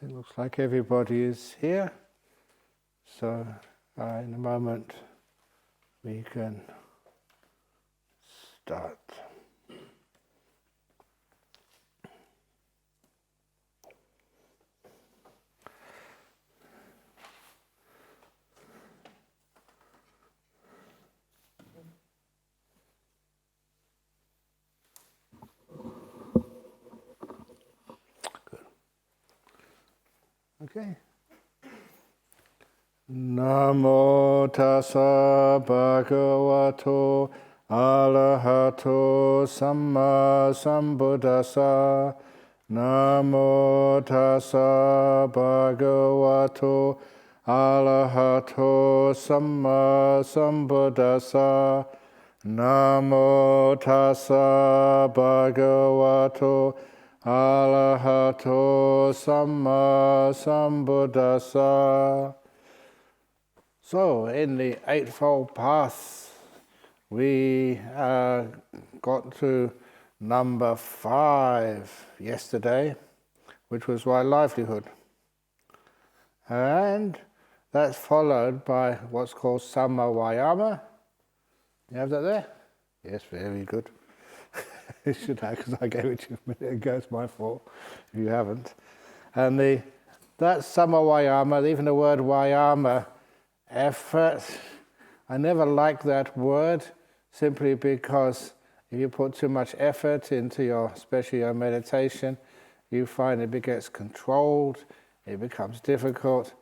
It looks like everybody is here, so in a moment we can start. Okay. Namo tassa bhagavato arahato samma sambuddhassa. Namo tassa bhagavato arahato samma sambuddhassa. Namo tassa bhagavato arahato samma sambuddhassa. So, in the Eightfold Path, we got to number 5 yesterday, which was my livelihood. And that's followed by what's called Samma Vayama. You have that there? Yes, very good. You should have, because I gave it to you a minute ago. It's my fault if you haven't. And that's Samma Vayama, even the word Vayama, effort. I never liked that word simply because if you put too much effort into especially your meditation, you find it gets controlled, it becomes difficult.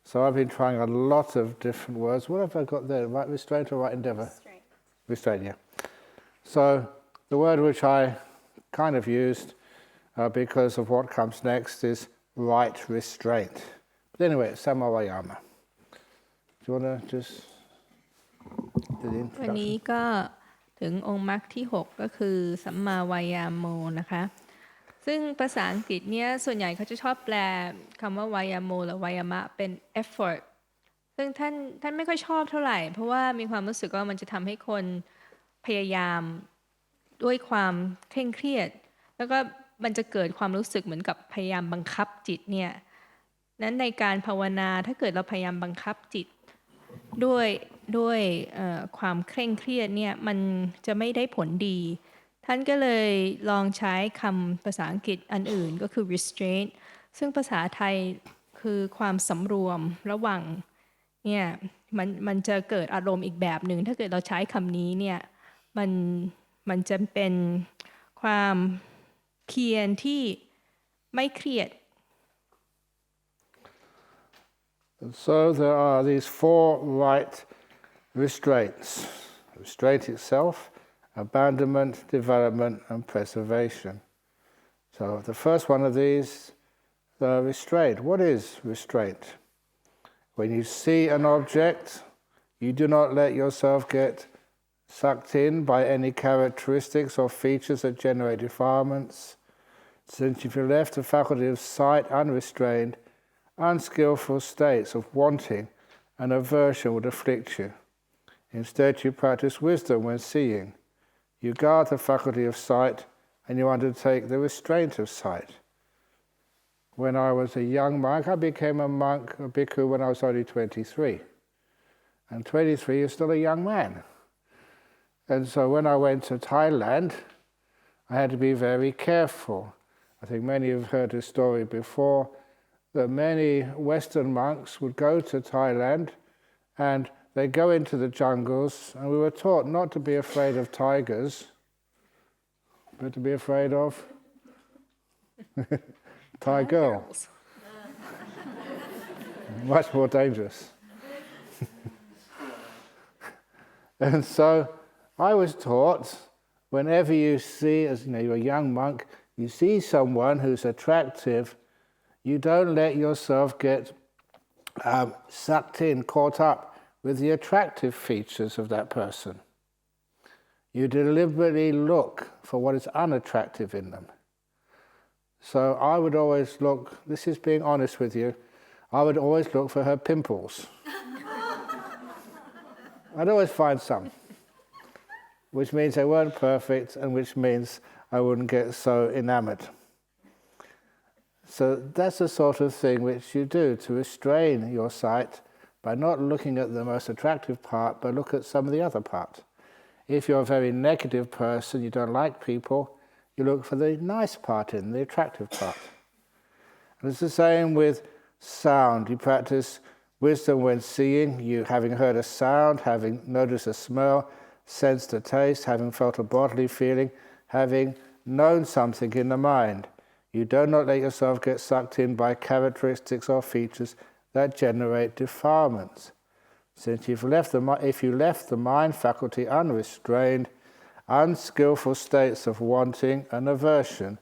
So I've been trying a lot of different words. What have I got there? Right restraint or right endeavor? Restraint. Restraint, yeah. So the word which I kind of used because of what comes next is right restraint. But anyway, it's Samma Vayama. Do you want to just do the introduction? วันนี้ก็ถึงองค์มรรคที่ 6 ก็คือสัมมาวายามโมนะคะซึ่งภาษาอังกฤษเนี่ยส่วนใหญ่เขาจะชอบแปลคำว่าวายามโมหรือวายามะเป็น effort ซึ่งท่านไม่ค่อยชอบเท่าไหร่เพราะว่ามีความรู้สึกว่ามันจะทำให้คนพยายามด้วยความเคร่งเครียดแล้วก็มันจะเกิดความรู้สึกเหมือนกับพยายามบังคับจิตเนี่ยนั้นในการภาวนาถ้าเกิดเราพยายามบังคับจิตด้วยความเคร่งเครียดเนี่ยมันจะไม่ได้ผลดีท่านก็เลยลองใช้คำภาษาอังกฤษอันอื่นก็คือ restraint ซึ่งภาษาไทยคือความสำรวมระหว่างเนี่ยมันจะเกิดอารมณ์อีกแบบหนึ่งถ้าเกิดเราใช้คำนี้เนี่ยมันจะเป็นความเพียรที่ไม่เครียดSo there are these 4 right restraints. Restraint itself, abandonment, development, and preservation. So the first one of these, the restraint. What is restraint? When you see an object, you do not let yourself get sucked in by any characteristics or features that generate defilements. Since if you left the faculty of sight unrestrained, unskillful states of wanting and aversion would afflict you. Instead, you practice wisdom when seeing. You guard the faculty of sight and you undertake the restraint of sight. When I was a young monk, I became a monk, a bhikkhu, when I was only 23. And 23 is still a young man. And so when I went to Thailand, I had to be very careful. I think many have heard this story before, that many Western monks would go to Thailand and they go into the jungles, and we were taught not to be afraid of tigers, but to be afraid of Thai girls. Much more dangerous. And so I was taught, whenever you see, as you know, you're a young monk, you see someone who's attractive, you don't let yourself get sucked in, caught up with the attractive features of that person. You deliberately look for what is unattractive in them. So I would always look, this is being honest with you, I would always look for her pimples. I'd always find some, which means they weren't perfect and which means I wouldn't get so enamored. So that's the sort of thing which you do to restrain your sight by not looking at the most attractive part, but look at some of the other parts. If you're a very negative person, you don't like people, you look for the nice part in, the attractive part. And it's the same with sound. You practice wisdom when seeing, you having heard a sound, having noticed a smell, sensed a taste, having felt a bodily feeling, having known something in the mind. You do not let yourself get sucked in by characteristics or features that generate defilements. Since if you left the mind faculty unrestrained, unskillful states of wanting and aversion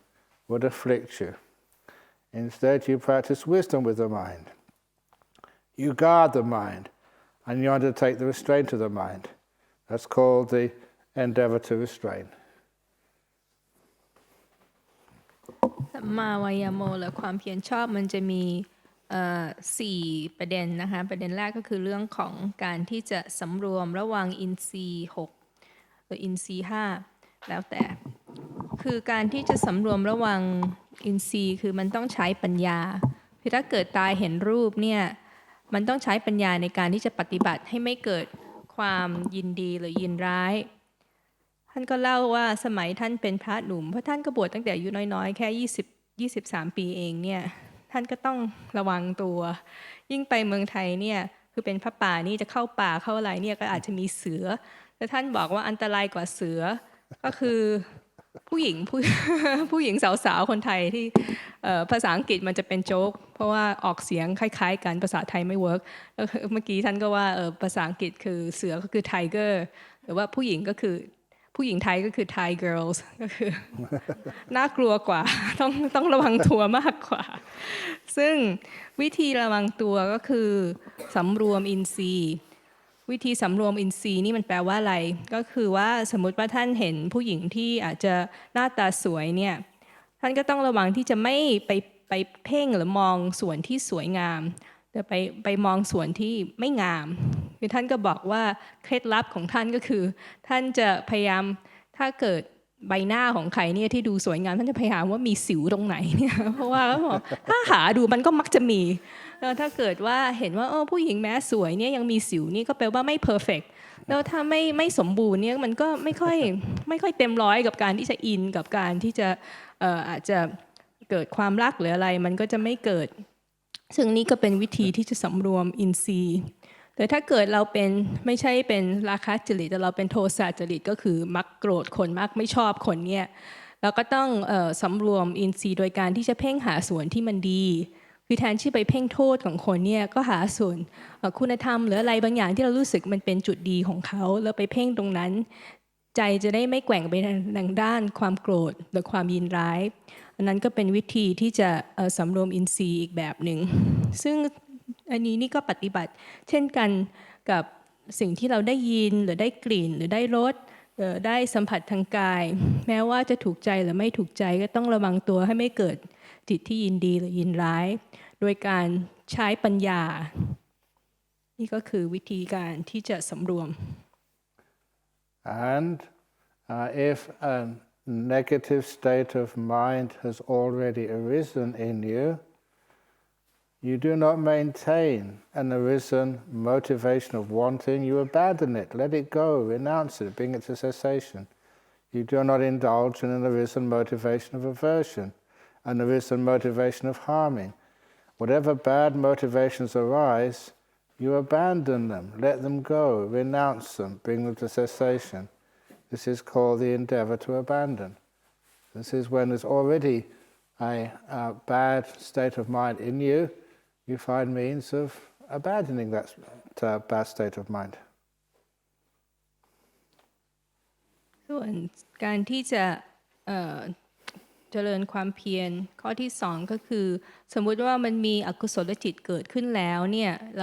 would afflict you. Instead, you practice wisdom with the mind. You guard the mind, and you undertake the restraint of the mind. That's called the endeavor to restrain. สัมมาวายโมหรือความเพียรชอบมันจะมี4ประเด็นนะคะประเด็นแรกก็คือเรื่องของการที่จะสำรวมระหว่างอินทรีย์6หรืออินทรีย์5แล้วแต่คือการที่จะสำรวมระหว่างอินทรีย์คือมันต้องใช้ปัญญาคือถ้าเกิดตาเห็นรูปเนี่ยมันต้องใช้ปัญญาในการที่จะปฏิบัติให้ไม่เกิดความยินดีหรือยินร้ายท่านก็เล่าว่าสมัยท่านเป็นพระหนุ่มเพราะท่านก็บวชตั้งแต่อายุน้อยๆแค่23 ปีเองเนี่ยท่านก็ต้องระวังตัวยิ่งไปเมืองไทยเนี่ยคือเป็นพระป่านี่จะเข้าป่าเข้าอะไรเนี่ยก็อาจจะมีเสือแต่ท่านบอกว่าอันตรายกว่าเสือก็คือผู้หญิงสาวๆคนไทยที่ภาษาอังกฤษมันจะเป็นโจ๊กเพราะว่าออกเสียงคล้ายๆกันภาษาไทยไม่เวิร์กเมื่อกี้ท่านก็ว่าภาษาอังกฤษคือเสือก็คือ tiger หรือว่าผู้หญิงก็คือผู้หญิงไทยก็คือ Thai girls ก็คือน่ากลัวกว่าต้องระวังตัวมากกว่าซึ่งวิธีระวังตัวก็คือสำรวมอินทรีย์วิธีสำรวมอินทรีย์นี่มันแปลว่าอะไรก็คือว่าสมมุติว่าท่านเห็นผู้หญิงที่อาจจะหน้าตาสวยเนี่ยท่านก็ต้องระวังที่จะไม่ไปเพ่งหรือมองส่วนที่สวยงามแต่ไปมองส่วนที่ไม่งามคือท่านก็บอกว่าเคล็ดลับของท่านก็คือท่านจะพยายามถ้าเกิดใบหน้าของใครเนี่ยที่ดูสวยงามท่านจะพยายามว่ามีสิวตรงไหนเนี่ยเพราะว่าถ้าหาดูมันก็มักจะมีแล้วถ้าเกิดว่าเห็นว่าผู้หญิงแม้สวยเนี่ยยังมีสิวนี่ก็แปลว่าไม่เพอร์เฟกต์แล้วถ้าไม่สมบูรณ์เนี่ยมันก็ไม่ค่อยเต็มร้อยกับการที่จะอินกับการที่จะอาจจะเกิดความรักหรืออะไรมันก็จะไม่เกิดซึ่งนี่ก็เป็นวิธีที่จะสำรวมอินทรีย์แต่ถ้าเกิดเราไม่ใช่เป็นราคะจริตแต่เราเป็นโทสะจริตก็คือมักโกรธคนมักไม่ชอบคนเนี่ยเราก็ต้องสำรวมอินทรีย์โดยการที่จะเพ่งหาส่วนที่มันดีคือแทนที่ไปเพ่งโทษของคนเนี่ยก็หาส่วนคุณธรรมหรืออะไรบางอย่างที่เรารู้สึกมันเป็นจุดดีของเขาแล้วไปเพ่งตรงนั้นใจจะได้ไม่แกว่งไปทางด้านความโกรธหรือความยินร้ายอันนั้นก็เป็นวิธีที่จะสำรวมอินทรีย์อีกแบบหนึ่งซึ่งอันนี้นี่ก็ปฏิบัติเช่นกันกับสิ่งที่เราได้ยินหรือได้กลิ่นหรือได้รสได้สัมผัสทางกายแม้ว่าจะถูกใจหรือไม่ถูกใจก็ต้องระวังตัวให้ไม่เกิดจิตที่ยินดีหรือยินร้ายโดยการใช้ปัญญานี่ก็คือวิธีการที่จะสำรวม And if a negative state of mind has already arisen in you, you do not maintain an arisen motivation of wanting, you abandon it, let it go, renounce it, bring it to cessation. You do not indulge in an arisen motivation of aversion, an arisen motivation of harming. Whatever bad motivations arise, you abandon them, let them go, renounce them, bring them to cessation. This is called the endeavor to abandon. This is when there's already a bad state of mind in you, you find means of abandoning that bad state of mind. ส่วนการที่จะเจริญความเพียรข้อที่2ก็คือสมมุติว่ามันมีอกุศลจิตเกิดขึ้นแล้วเนี่ยเร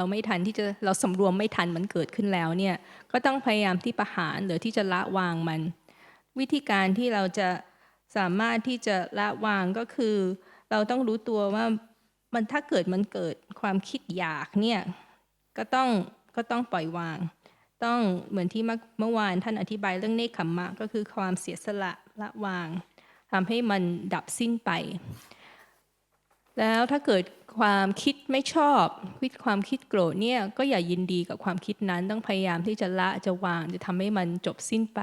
าสำรวมไม่ทันมันเกิดขึ้นแล้วเนี่ยก็ต้องพยายามที่ประหารหรือที่จะละวางมันวิธีการที่เราจะสามารถที่จะละวางก็คือเราต้องรู้ตัวว่ามันถ้าเกิดความคิดอยากเนี่ยก็ต้องปล่อยวางต้องเหมือนที่เมื่อวานท่านอธิบายเรื่องเนคขมมะก็คือความเสียสละละวางทำให้มันดับสิ้นไป แล้วถ้าเกิดความคิดไม่ชอบความคิดโกรธเนี่ยก็อย่ายินดีกับความคิดนั้นต้องพยายามที่จะละจะวางจะทำให้มันจบสิ้นไป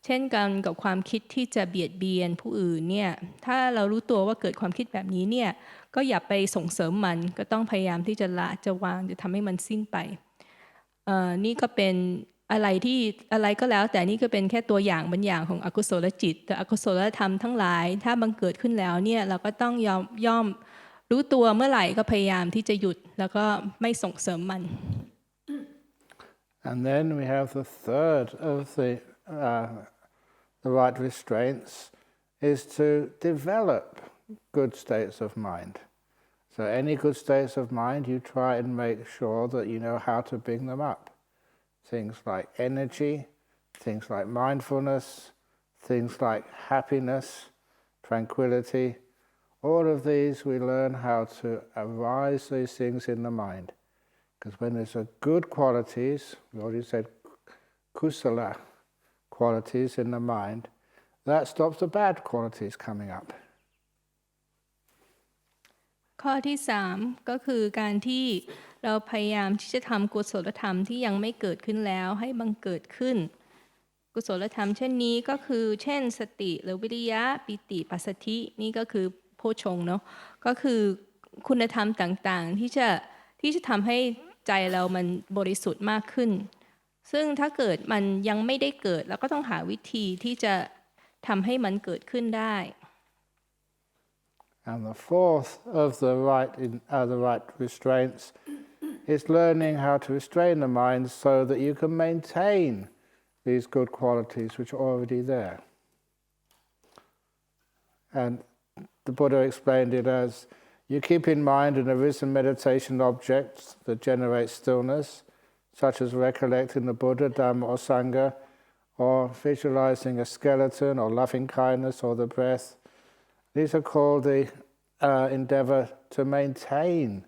เช่นกันกับความคิดที่จะเบียดเบียนผู้อื่นเนี่ยถ้าเรารู้ตัวว่าเกิดความคิดแบบนี้เนี่ยก็อย่าไปส่งเสริมมันก็ต้องพยายามที่จะละจะวางจะทำให้มันสิ้นไปนี่ก็เป็นอะไรก็แล้วแต่นี่ก็เป็นแค่ตัวอย่างบางอย่างของอกุศลจิตแต่อกุศลธรรมทั้งหลายถ้าบังเกิดขึ้นแล้วเนี่ยเราก็ต้องย่อมรู้ตัวเมื่อไหร่ก็พยายามที่จะหยุดแล้วก็ไม่ส่งเสริมมัน And then we have the third of the right restraints is to develop good states of mind. So any good states of mind, you try and make sure that you know how to bring them up. Things like energy, things like mindfulness, things like happiness, tranquility. All of these we learn how to arise these things in the mind. Because when there's a good qualities, we already said kusala qualities in the mind, that stops the bad qualities coming up. ข้อที่3ก็คือการที่เราพยายามที่จะทำกุศลธรรมที่ยังไม่เกิดขึ้นแล้วให้บังเกิดขึ้นกุศลธรรมเช่นนี้ก็คือเช่นสติหรือวิริยะปิติปัสสธินี่ก็คือโพชฌงค์เนาะก็คือคุณธรรมต่างๆที่จะทำให้ใจเรามันบริสุทธิ์มากขึ้นซึ่งถ้าเกิดมันยังไม่ได้เกิดเราก็ต้องหาวิธีที่จะทำให้มันเกิดขึ้นได้ And the fourth of the right restraints is learning how to restrain the mind so that you can maintain these good qualities which are already there. And the Buddha explained it as you keep in mind an arisen meditation object that generates stillness, such as recollecting the Buddha, Dhamma or Sangha, or visualizing a skeleton or loving kindness or the breath. These are called the endeavor to maintain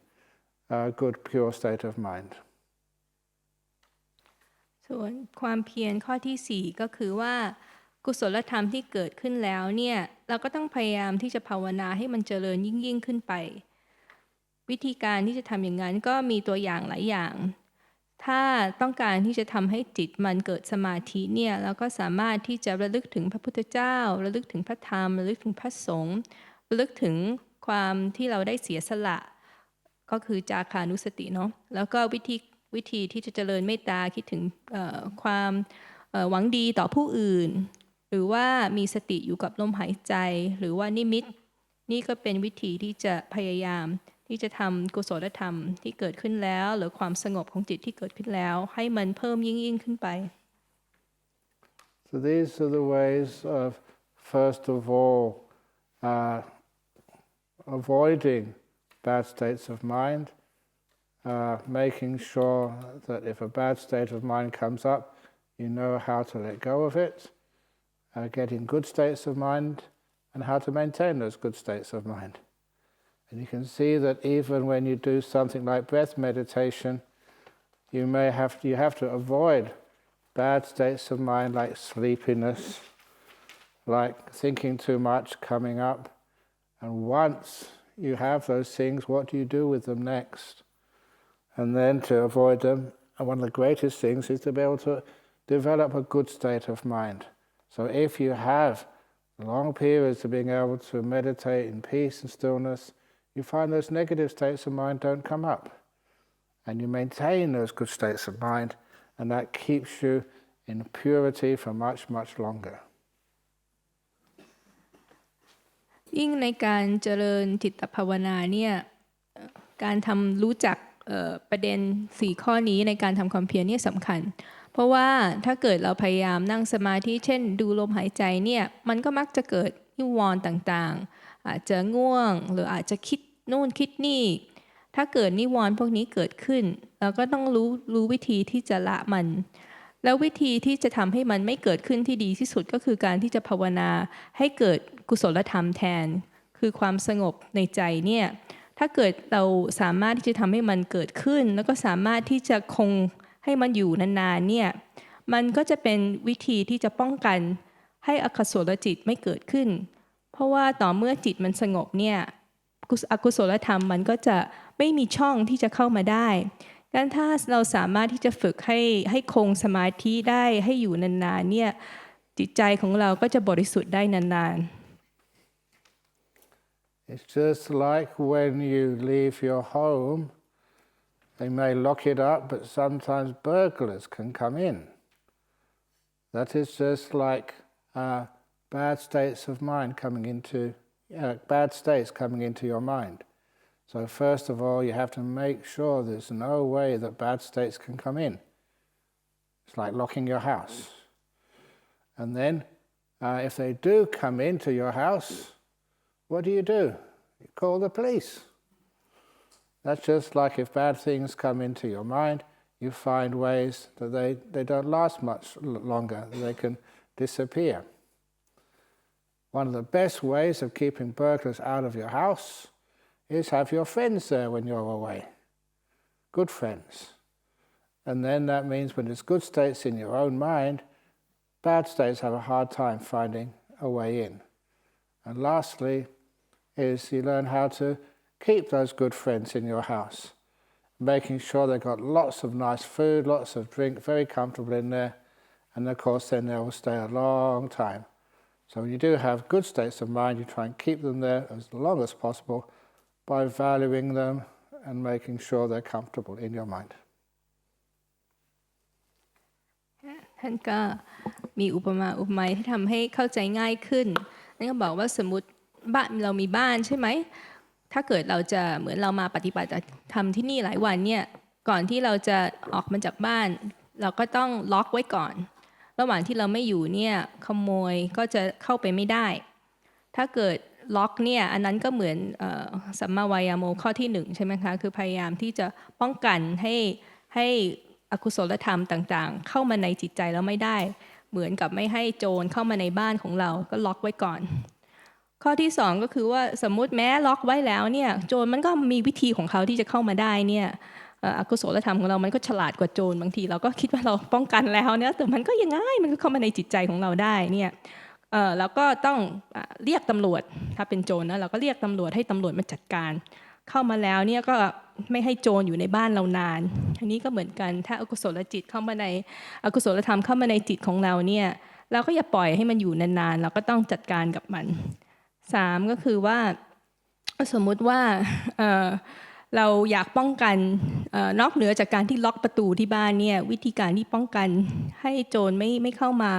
a good pure state of mind. ส่วนความเพียรข้อที่4ก็คือว่ากุศลธรรมที่เกิดขึ้นแล้วเนี่ยเราก็ต้องพยายามที่จะภาวนาให้มันเจริญยิ่งขึ้นไปวิธีการที่จะทำอย่างนั้นก็มีตัวอย่างหลายอย่างถ้าต้องการที่จะทำให้จิตมันเกิดสมาธิเนี่ยเราก็สามารถที่จะระลึกถึงพระพุทธเจ้าระลึกถึงพระธรรมระลึกถึงพระสงฆ์ระลึกถึงความที่เราได้เสียสละก็คือจาคานุสติเนาะแล้วก็วิธีที่จะเจริญเมตตาคิดถึงความหวังดีต่อผู้อื่นหรือว่ามีสติอยู่กับลมหายใจหรือว่านิมิตนี่ก็เป็นวิธีที่จะพยายามที่จะทำกุศลธรรมที่เกิดขึ้นแล้วหรือความสงบของจิตที่เกิดขึ้นแล้วให้มันเพิ่มยิ่งขึ้นไป So these are the ways of first of all avoiding bad states of mind, making sure that if a bad state of mind comes up, you know how to let go of it, getting good states of mind, and how to maintain those good states of mind. And you can see that even when you do something like breath meditation, you have to avoid bad states of mind like sleepiness, like thinking too much coming up. And once you have those things, what do you do with them next? And then to avoid them, one of the greatest things is to be able to develop a good state of mind. So if you have long periods of being able to meditate in peace and stillness, you find those negative states of mind don't come up. And you maintain those good states of mind, and that keeps you in purity for much, much longer. ยิ่งในการเจริญจิตภาวนาเนี่ยการรู้จักประเด็น4ข้อนี้ในการทำความเพียรนี่สำคัญเพราะว่าถ้าเกิดเราพยายามนั่งสมาธิเช่นดูลมหายใจเนี่ยมันก็มักจะเกิดนิวรณ์ต่างๆอาจจะง่วงหรืออาจจะคิดนู่นคิดนี่ถ้าเกิดนิวรณ์พวกนี้เกิดขึ้นเราก็ต้องรู้วิธีที่จะละมันแล้ววิธีที่จะทำให้มันไม่เกิดขึ้นที่ดีที่สุดก็คือการที่จะภาวนาให้เกิดกุศลธรรมแทนคือความสงบในใจเนี่ยถ้าเกิดเราสามารถที่จะทำให้มันเกิดขึ้นแล้วก็สามารถที่จะคงให้มันอยู่นานๆเนี่ยมันก็จะเป็นวิธีที่จะป้องกันให้อกุศลจิตไม่เกิดขึ้นเพราะว่าต่อเมื่อจิตมันสงบเนี่ย อกุศลธรรมมันก็จะไม่มีช่องที่จะเข้ามาได้ดังนั้นถ้าเราสามารถที่จะฝึกให้คงสมาธิได้ให้อยู่นานๆเนี่ยจิตใจของเราก็จะบริสุทธิ์ได้นานๆ It's just like when you leave your home, they may lock it up, but sometimes burglars can come in. That is just like bad states of mind coming into bad states coming into your mind. So first of all, you have to make sure there's no way that bad states can come in. It's like locking your house. And then, if they do come into your house, what do? You call the police. That's just like if bad things come into your mind, you find ways that they don't last much longer, they can disappear. One of the best ways of keeping burglars out of your house is have your friends there when you're away. Good friends. And then that means when there's good states in your own mind, bad states have a hard time finding a way in. And lastly is you learn how to keep those good friends in your house, making sure they've got lots of nice food, lots of drink, very comfortable in there, and of course then they will stay a long time. So when you do have good states of mind, you try and keep them there as long as possible by valuing them and making sure they're comfortable in your mind. ท่านก็มีอุปมาที่ทำให้เข้าใจง่ายขึ้นนั่นก็บอกว่าสมมติบ้านเรามีบ้านใช่ไหมถ้าเกิดเราจะเหมือนเรามาปฏิบัติธรรมที่นี่หลายวันเนี่ยก่อนที่เราจะออกมาจากบ้านเราก็ต้องล็อกไว้ก่อนระหว่างที่เราไม่อยู่เนี่ยขโมยก็จะเข้าไปไม่ได้ถ้าเกิดล็อกเนี่ยอันนั้นก็เหมือนสัมมาวายาโมข้อที่1ใช่ไหมคะคือพยายามที่จะป้องกันให้อกุศลธรรมต่างๆเข้ามาในจิตใจเราไม่ได้เหมือนกับไม่ให้โจรเข้ามาในบ้านของเราก็ล็อกไว้ก่อนข้อที่2ก็คือว่าสมมุติแม้ล็อกไว้แล้วเนี่ยโจรมันก็มีวิธีของเขาที่จะเข้ามาได้เนี่ยอกุศลธรรมของเรามันก็ฉลาดกว่าโจรบางทีเราก็คิดว่าเราป้องกันแล้วเนี่ยแต่มันก็ยังไงมันก็เข้ามาในจิตใจของเราได้เนี่ยแล้วก็ต้องเรียกตำรวจถ้าเป็นโจรนะเราก็เรียกตำรวจให้ตำรวจมาจัดการเข้ามาแล้วเนี่ยก็ไม่ให้โจรอยู่ในบ้านเรานานอันนี้ก็เหมือนกันถ้าอกุศลจิตเข้ามาในอกุศลธรรมเข้ามาในจิตของเราเนี่ยเราก็อย่าปล่อยให้มันอยู่นานๆเราก็ต้องจัดการกับมัน3ก็คือว่าสมมุติว่าเราอยากป้องกันนอกเหนือจากการที่ล็อกประตูที่บ้านเนี่ยวิธีการที่ป้องกันให้โจรไม่เข้ามา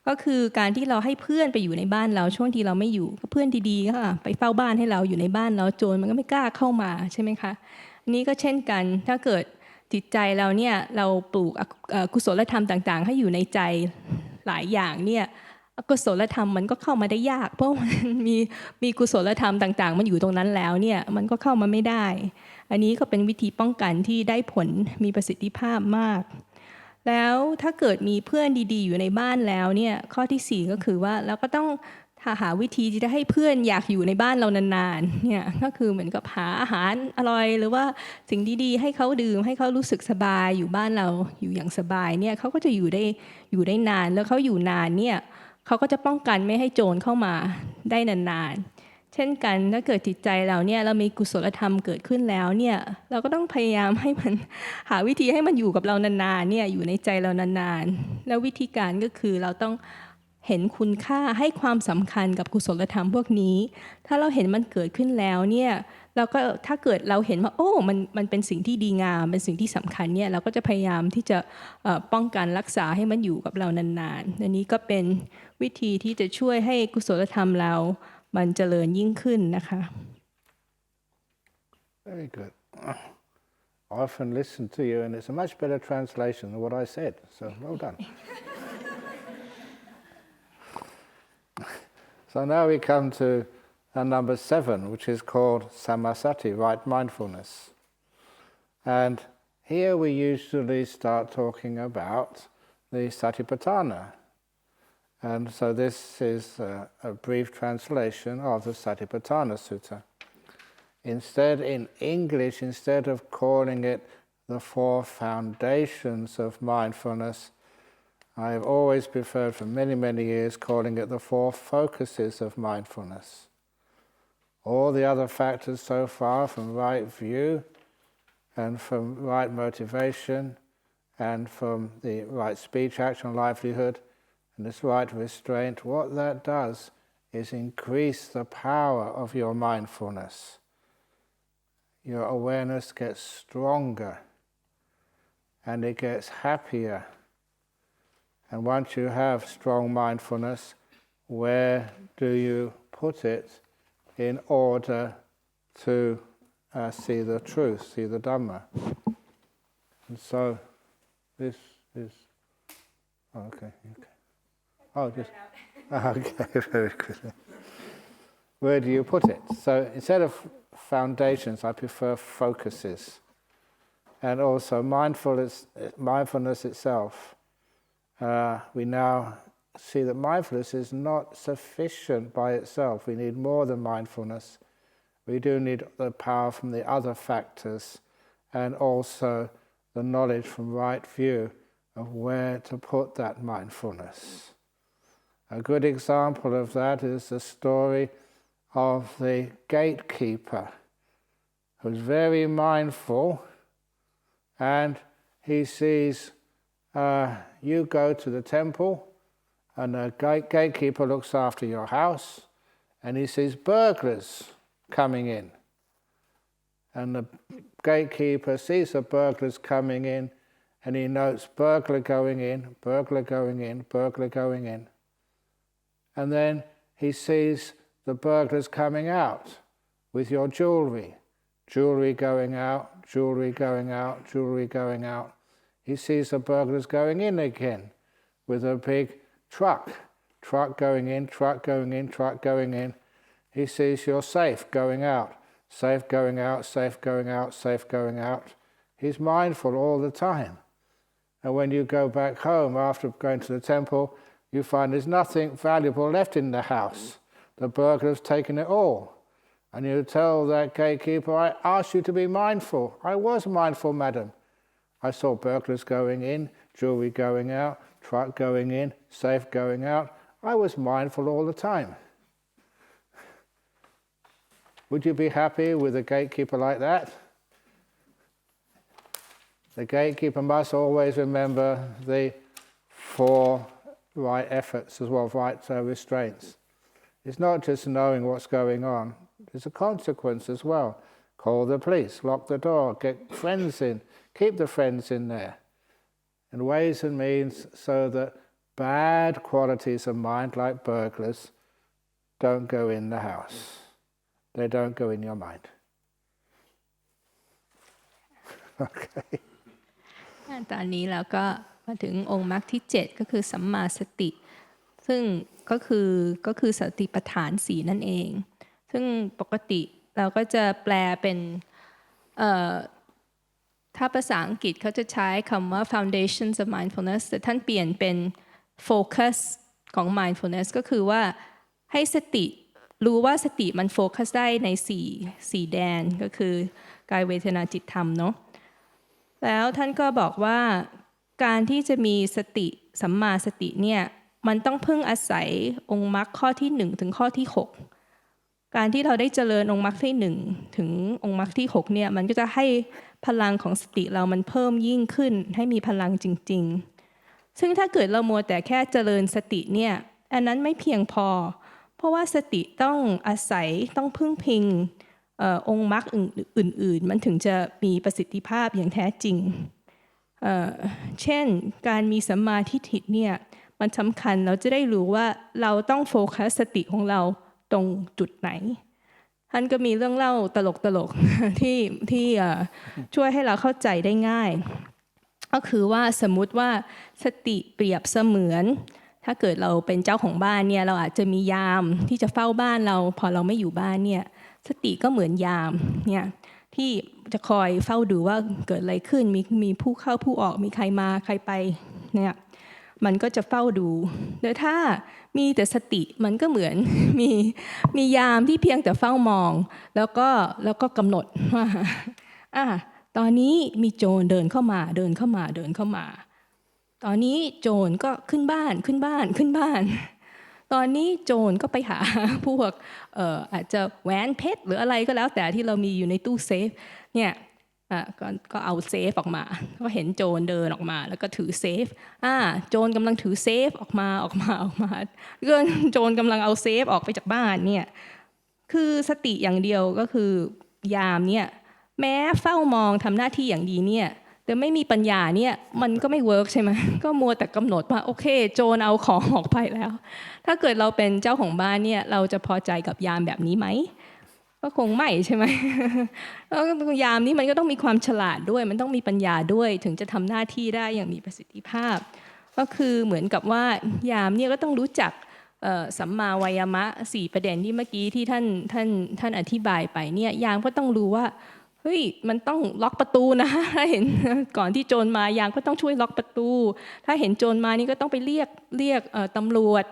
ก็คือการที่เราให้เพื่อนไปอยู่ในบ้านเราช่วงที่เราไม่อยู่ก็เพื่อนดีๆค่ะไปเฝ้าบ้านให้เราอยู่ในบ้านเราโจรมันก็ไม่กล้าเข้ามาใช่ไหมคะอันนี้ก็เช่นกันถ้าเกิดจิตใจเราเนี่ยเราปลูกกุศลธรรมต่างๆให้อยู่ในใจหลายอย่างเนี่ยกุศลธรรมมันก็เข้ามาได้ยากเพราะมันมีกุศลธรรมต่างๆมันอยู่ตรงนั้นแล้วเนี่ยมันก็เข้ามาไม่ได้อันนี้ก็เป็นวิธีป้องกันที่ได้ผลมีประสิทธิภาพมากแล้วถ้าเกิดมีเพื่อนดีๆอยู่ในบ้านแล้วเนี่ยข้อที่4ก็คือว่าเราก็ต้องหาวิธีที่จะให้เพื่อนอยากอยู่ในบ้านเรานานๆเนี่ยก็คือเหมือนกับหาอาหารอร่อยหรือว่าสิ่งดีๆให้เขาดื่มให้เขารู้สึกสบายอยู่บ้านเราอยู่อย่างสบายเนี่ยเขาก็จะอยู่ได้นานแล้วเขาอยู่นานเนี่ยเขาก็จะป้องกันไม่ให้โจรเข้ามาได้นานๆเช่นกันถ้าเกิดจิตใจเราเนี่ยเรามีกุศลธรรมเกิดขึ้นแล้วเนี่ยเราก็ต้องพยายามให้มันหาวิธีให้มันอยู่กับเรานานๆเนี่ยอยู่ในใจเรานานๆแล้ววิธีการก็คือเราต้องเห็นคุณค่าให้ความสำคัญกับกุศลธรรมพวกนี้ถ้าเราเห็นมันเกิดขึ้นแล้วเนี่ยเราก็ถ้าเกิดเราเห็นว่าโอ้มันเป็นสิ่งที่ดีงามเป็นสิ่งที่สำคัญเนี่ยเราก็จะพยายามที่จะป้องกันรักษาให้มันอยู่กับเรานานๆอันนี้ก็เป็นวิธีที่จะช่วยให้กุศลธรรมเรามันเจริญยิ่งขึ้นนะคะ Very good. I often listen to you and it's a much better translation than what I said, so well done. So now we come to number 7, which is called Sammasati, right mindfulness. And here we usually start talking about the Satipatthana. And so this is a brief translation of the Satipatthana Sutta. Instead, in English, instead of calling it the 4 foundations of mindfulness, I have always preferred for many, many years calling it the 4 focuses of mindfulness. all the other factors so far from right view and from right motivation and from the right speech, action, livelihood, and this right restraint, what that does is increase the power of your mindfulness. Your awareness gets stronger and it gets happier. And once you have strong mindfulness, where do you put it in order to see the truth, see the Dhamma? And so this is... okay. Oh, just... okay, very good. Where do you put it? So instead of foundations, I prefer focuses. And also mindfulness itself. We now see that mindfulness is not sufficient by itself. We need more than mindfulness. We do need the power from the other factors and also the knowledge from right view of where to put that mindfulness. A good example of that is the story of the gatekeeper who's very mindful, and he sees you go to the temple and the gatekeeper looks after your house, and he sees burglars coming in. And the gatekeeper sees the burglars coming in, and he notes burglar going in, burglar going in, burglar going in. And then he sees the burglars coming out with your jewelry. Jewelry going out, jewelry going out, jewelry going out. He sees the burglars going in again with a big truck going in, truck going in, truck going in. He sees your safe going out, safe going out, safe going out, safe going out. He's mindful all the time. And when you go back home after going to the temple, you find there's nothing valuable left in the house. The burglar's taken it all. And you tell that gatekeeper, I asked you to be mindful. I was mindful, madam. I saw burglars going in, jewelry going out, truck going in, safe going out. I was mindful all the time. Would you be happy with a gatekeeper like that? The gatekeeper must always remember the 4 right efforts as well, right restraints. It's not just knowing what's going on. There's a consequence as well. Call the police, lock the door, get friends in, keep the friends in there. And ways and means so that bad qualities of mind, like burglars, don't go in the house. They don't go in your mind. Okay. ตอนนี้เราก็มาถึงองค์มรรคที่ 7 ก็คือสัมมาสติซึ่งก็คือสติปัฏฐาน 4นั่นเองซึ่งปกติเราก็จะแปลเป็นถ้าภาษาอังกฤษเขาจะใช้คำว่า foundations of mindfulness แต่ท่านเปลี่ยนเป็น focus ของ mindfulness ก็คือว่าให้สติรู้ว่าสติมันโฟกัสได้ใน4แดนก็คือกายเวทนาจิตธรรมเนาะแล้วท่านก็บอกว่าการที่จะมีสติสัมมาสติเนี่ยมันต้องพึ่งอาศัยองค์มรรคข้อที่1ถึงข้อที่6การที่เราได้เจริญองค์มรรคที่1ถึงองค์มรรคที่6เนี่ยมันก็จะให้พลังของสติเรามันเพิ่มยิ่งขึ้นให้มีพลังจริงๆซึ่งถ้าเกิดเรามัวแต่แค่เจริญสติเนี่ยอันนั้นไม่เพียงพอเพราะว่าสติต้องอาศัยต้องพึ่งพิงองค์มรรคอื่นๆมันถึงจะมีประสิทธิภาพอย่างแท้จริงเช่นการมีสัมมาทิฏฐิเนี่ยมันสำคัญเราจะได้รู้ว่าเราต้องโฟกัสสติของเราตรงจุดไหนท่านก็มีเรื่องเล่าตลกๆที่ช่วยให้เราเข้าใจได้ง่ายก็คือว่าสมมุติว่าสติเปรียบเสมือนถ้าเกิดเราเป็นเจ้าของบ้านเนี่ยเราอาจจะมียามที่จะเฝ้าบ้านเราพอเราไม่อยู่บ้านเนี่ยสติก็เหมือนยามเนี่ยที่จะคอยเฝ้าดูว่าเกิดอะไรขึ้นมีผู้เข้าผู้ออกมีใครมาใครไปเนี่ยมันก็จะเฝ้าดูโดยถ้ามีแต่สติมันก็เหมือนมียามที่เพียงแต่เฝ้ามองแล้วก็กำหนดว่าตอนนี้มีโจรเดินเข้ามาตอนนี้โจรก็ขึ้นบ้าน ตอนนี้โจรก็ไปหา พวกอาจจะแหวนเพชรหรืออะไรก็แล้วแต่ที่เรามีอยู่ในตู้เซฟเนี่ยก็เอาเซฟออกมาก็เห็นโจรเดินออกมาแล้วก็ถือเซฟโจรกำลังถือเซฟออกมาก็โจรกำลังเอาเซฟออกไปจากบ้านเนี่ยคือสติอย่างเดียวก็คือยามเนี่ยแม้เฝ้ามองทำหน้าที่อย่างดีเนี่ยแต่ไม่มีปัญญาเนี่ยมันก็ไม่เวิร์กใช่ไหมก็มัวแต่กำหนดว่าโอเคโจรเอาของออกไปแล้วถ้าเกิดเราเป็นเจ้าของบ้านเนี่ยเราจะพอใจกับยามแบบนี้ไหมก็คงไม่ใช่ไหม แล้วยามนี้มันก็ต้องมีความฉลาดด้วยมันต้องมีปัญญาด้วยถึงจะทำหน้าที่ได้อย่างมีประสิทธิภาพก็คือเหมือนกับว่ายามเนี่ยก็ต้องรู้จักสัมมาวายามะ4ประเด็นที่เมื่อกี้ที่ท่านอธิบายไปเนี่ยยามก็ต้องรู้ว่าเฮ้ยมันต้องล็อกประตูนะถ้าเห็นก่อนที่โจรมายามก็ต้องช่วยล็อกประตูถ้าเห็นโจรมานี่ก็ต้องไปเรียกตำรวจ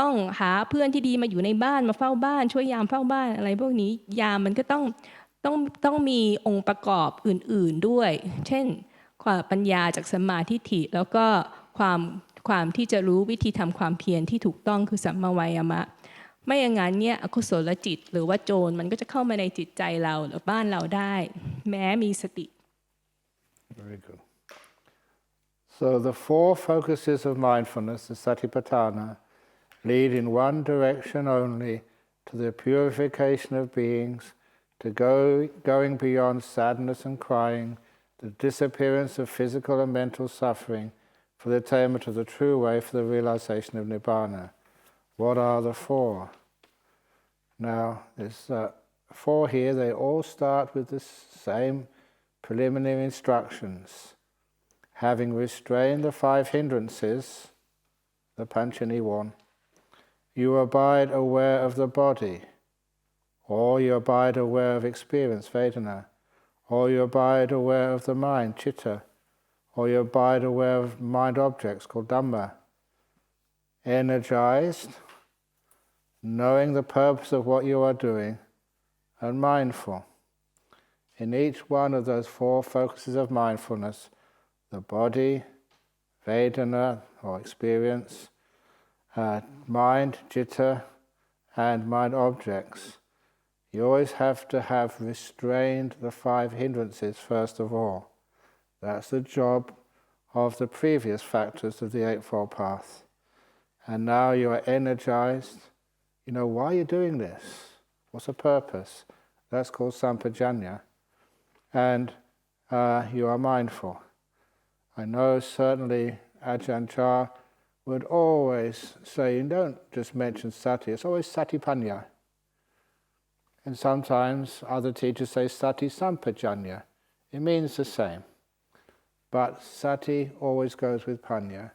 ต้องหาเพื่อนที่ดีมาอยู่ในบ้านมาเฝ้าบ้านช่วยยามเฝ้าบ้านอะไรพวกนี้ยามมันก็ต้องมีองค์ประกอบอื่นๆด้วยเช่นความปัญญาจากสัมมาทิฏฐิแล้วก็ความที่จะรู้วิธีทำความเพียรที่ถูกต้องคือสัมมาวายามะไม่อย่างนั้นเนี่ยอกุศลจิตหรือว่าโจรมันก็จะเข้ามาในจิตใจเราหรือบ้านเราได้แม้มีสติ Very good. So the four focuses of mindfulness, the satipatthana, lead in one direction only to the purification of beings, to going beyond sadness and crying, the disappearance of physical and mental suffering, for the attainment of the true way for the realization of Nibbana. What are the four? Now, there's four here. They all start with the same preliminary instructions. Having restrained the five hindrances, the panchaniwon, you abide aware of the body, or you abide aware of experience, vedana, or you abide aware of the mind, citta, or you abide aware of mind objects called dhamma. Energized, knowing the purpose of what you are doing, and mindful. In each one of those four focuses of mindfulness, the body, vedana or experience, mind, citta, and mind objects, you always have to have restrained the five hindrances first of all. That's the job of the previous factors of the Eightfold Path. And now you are energized. You know, why are you doing this? What's the purpose? That's called sampajanya. And you are mindful. I know certainly Ajahn would always say, you don't just mention sati, it's always satipanya. And sometimes other teachers say sati sampajanya. It means the same. But sati always goes with panya.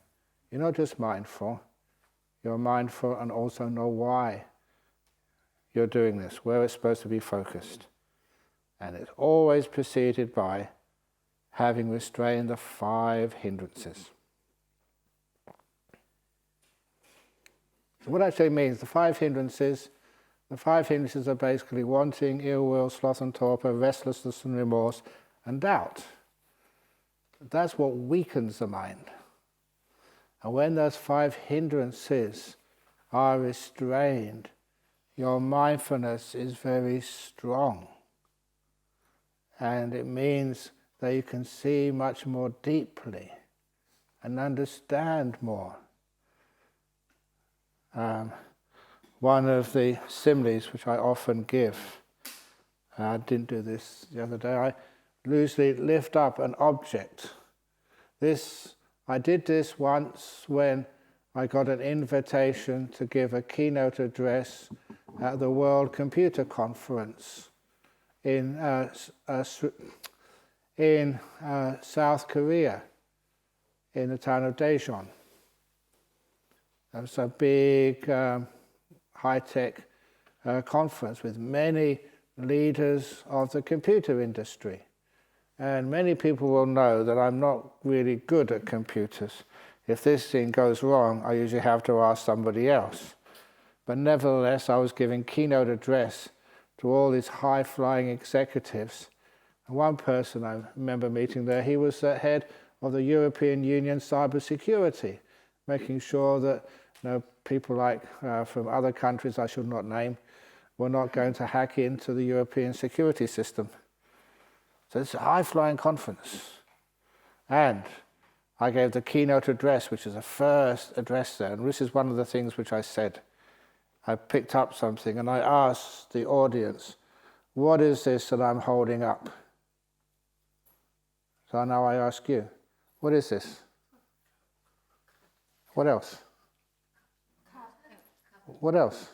You're not just mindful, you're mindful and also know why you're doing this, where it's supposed to be focused. And it's always preceded by having restrained the five hindrances. So what actually means, the five hindrances are basically wanting, ill will, sloth and torpor, restlessness and remorse, and doubt. That's what weakens the mind. And when those five hindrances are restrained, your mindfulness is very strong. And it means that you can see much more deeply and understand more. One of the similes which I often give, I didn't do this the other day, I loosely lift up an object. I did this once when I got an invitation to give a keynote address at the World Computer Conference in South Korea, in the town of Daejeon. It was a big high-tech conference with many leaders of the computer industry. And many people will know that I'm not really good at computers. If this thing goes wrong, I usually have to ask somebody else. But nevertheless, I was giving keynote address to all these high-flying executives. And one person I remember meeting there, he was the head of the European Union cybersecurity, making sure that people like from other countries I should not name were not going to hack into the European security system. So it's a high-flying conference. And I gave the Keynote Address, which is the first address there. And this is one of the things which I said. I picked up something and I asked the audience, what is this that I'm holding up? So now I ask you, what is this? What else? What else?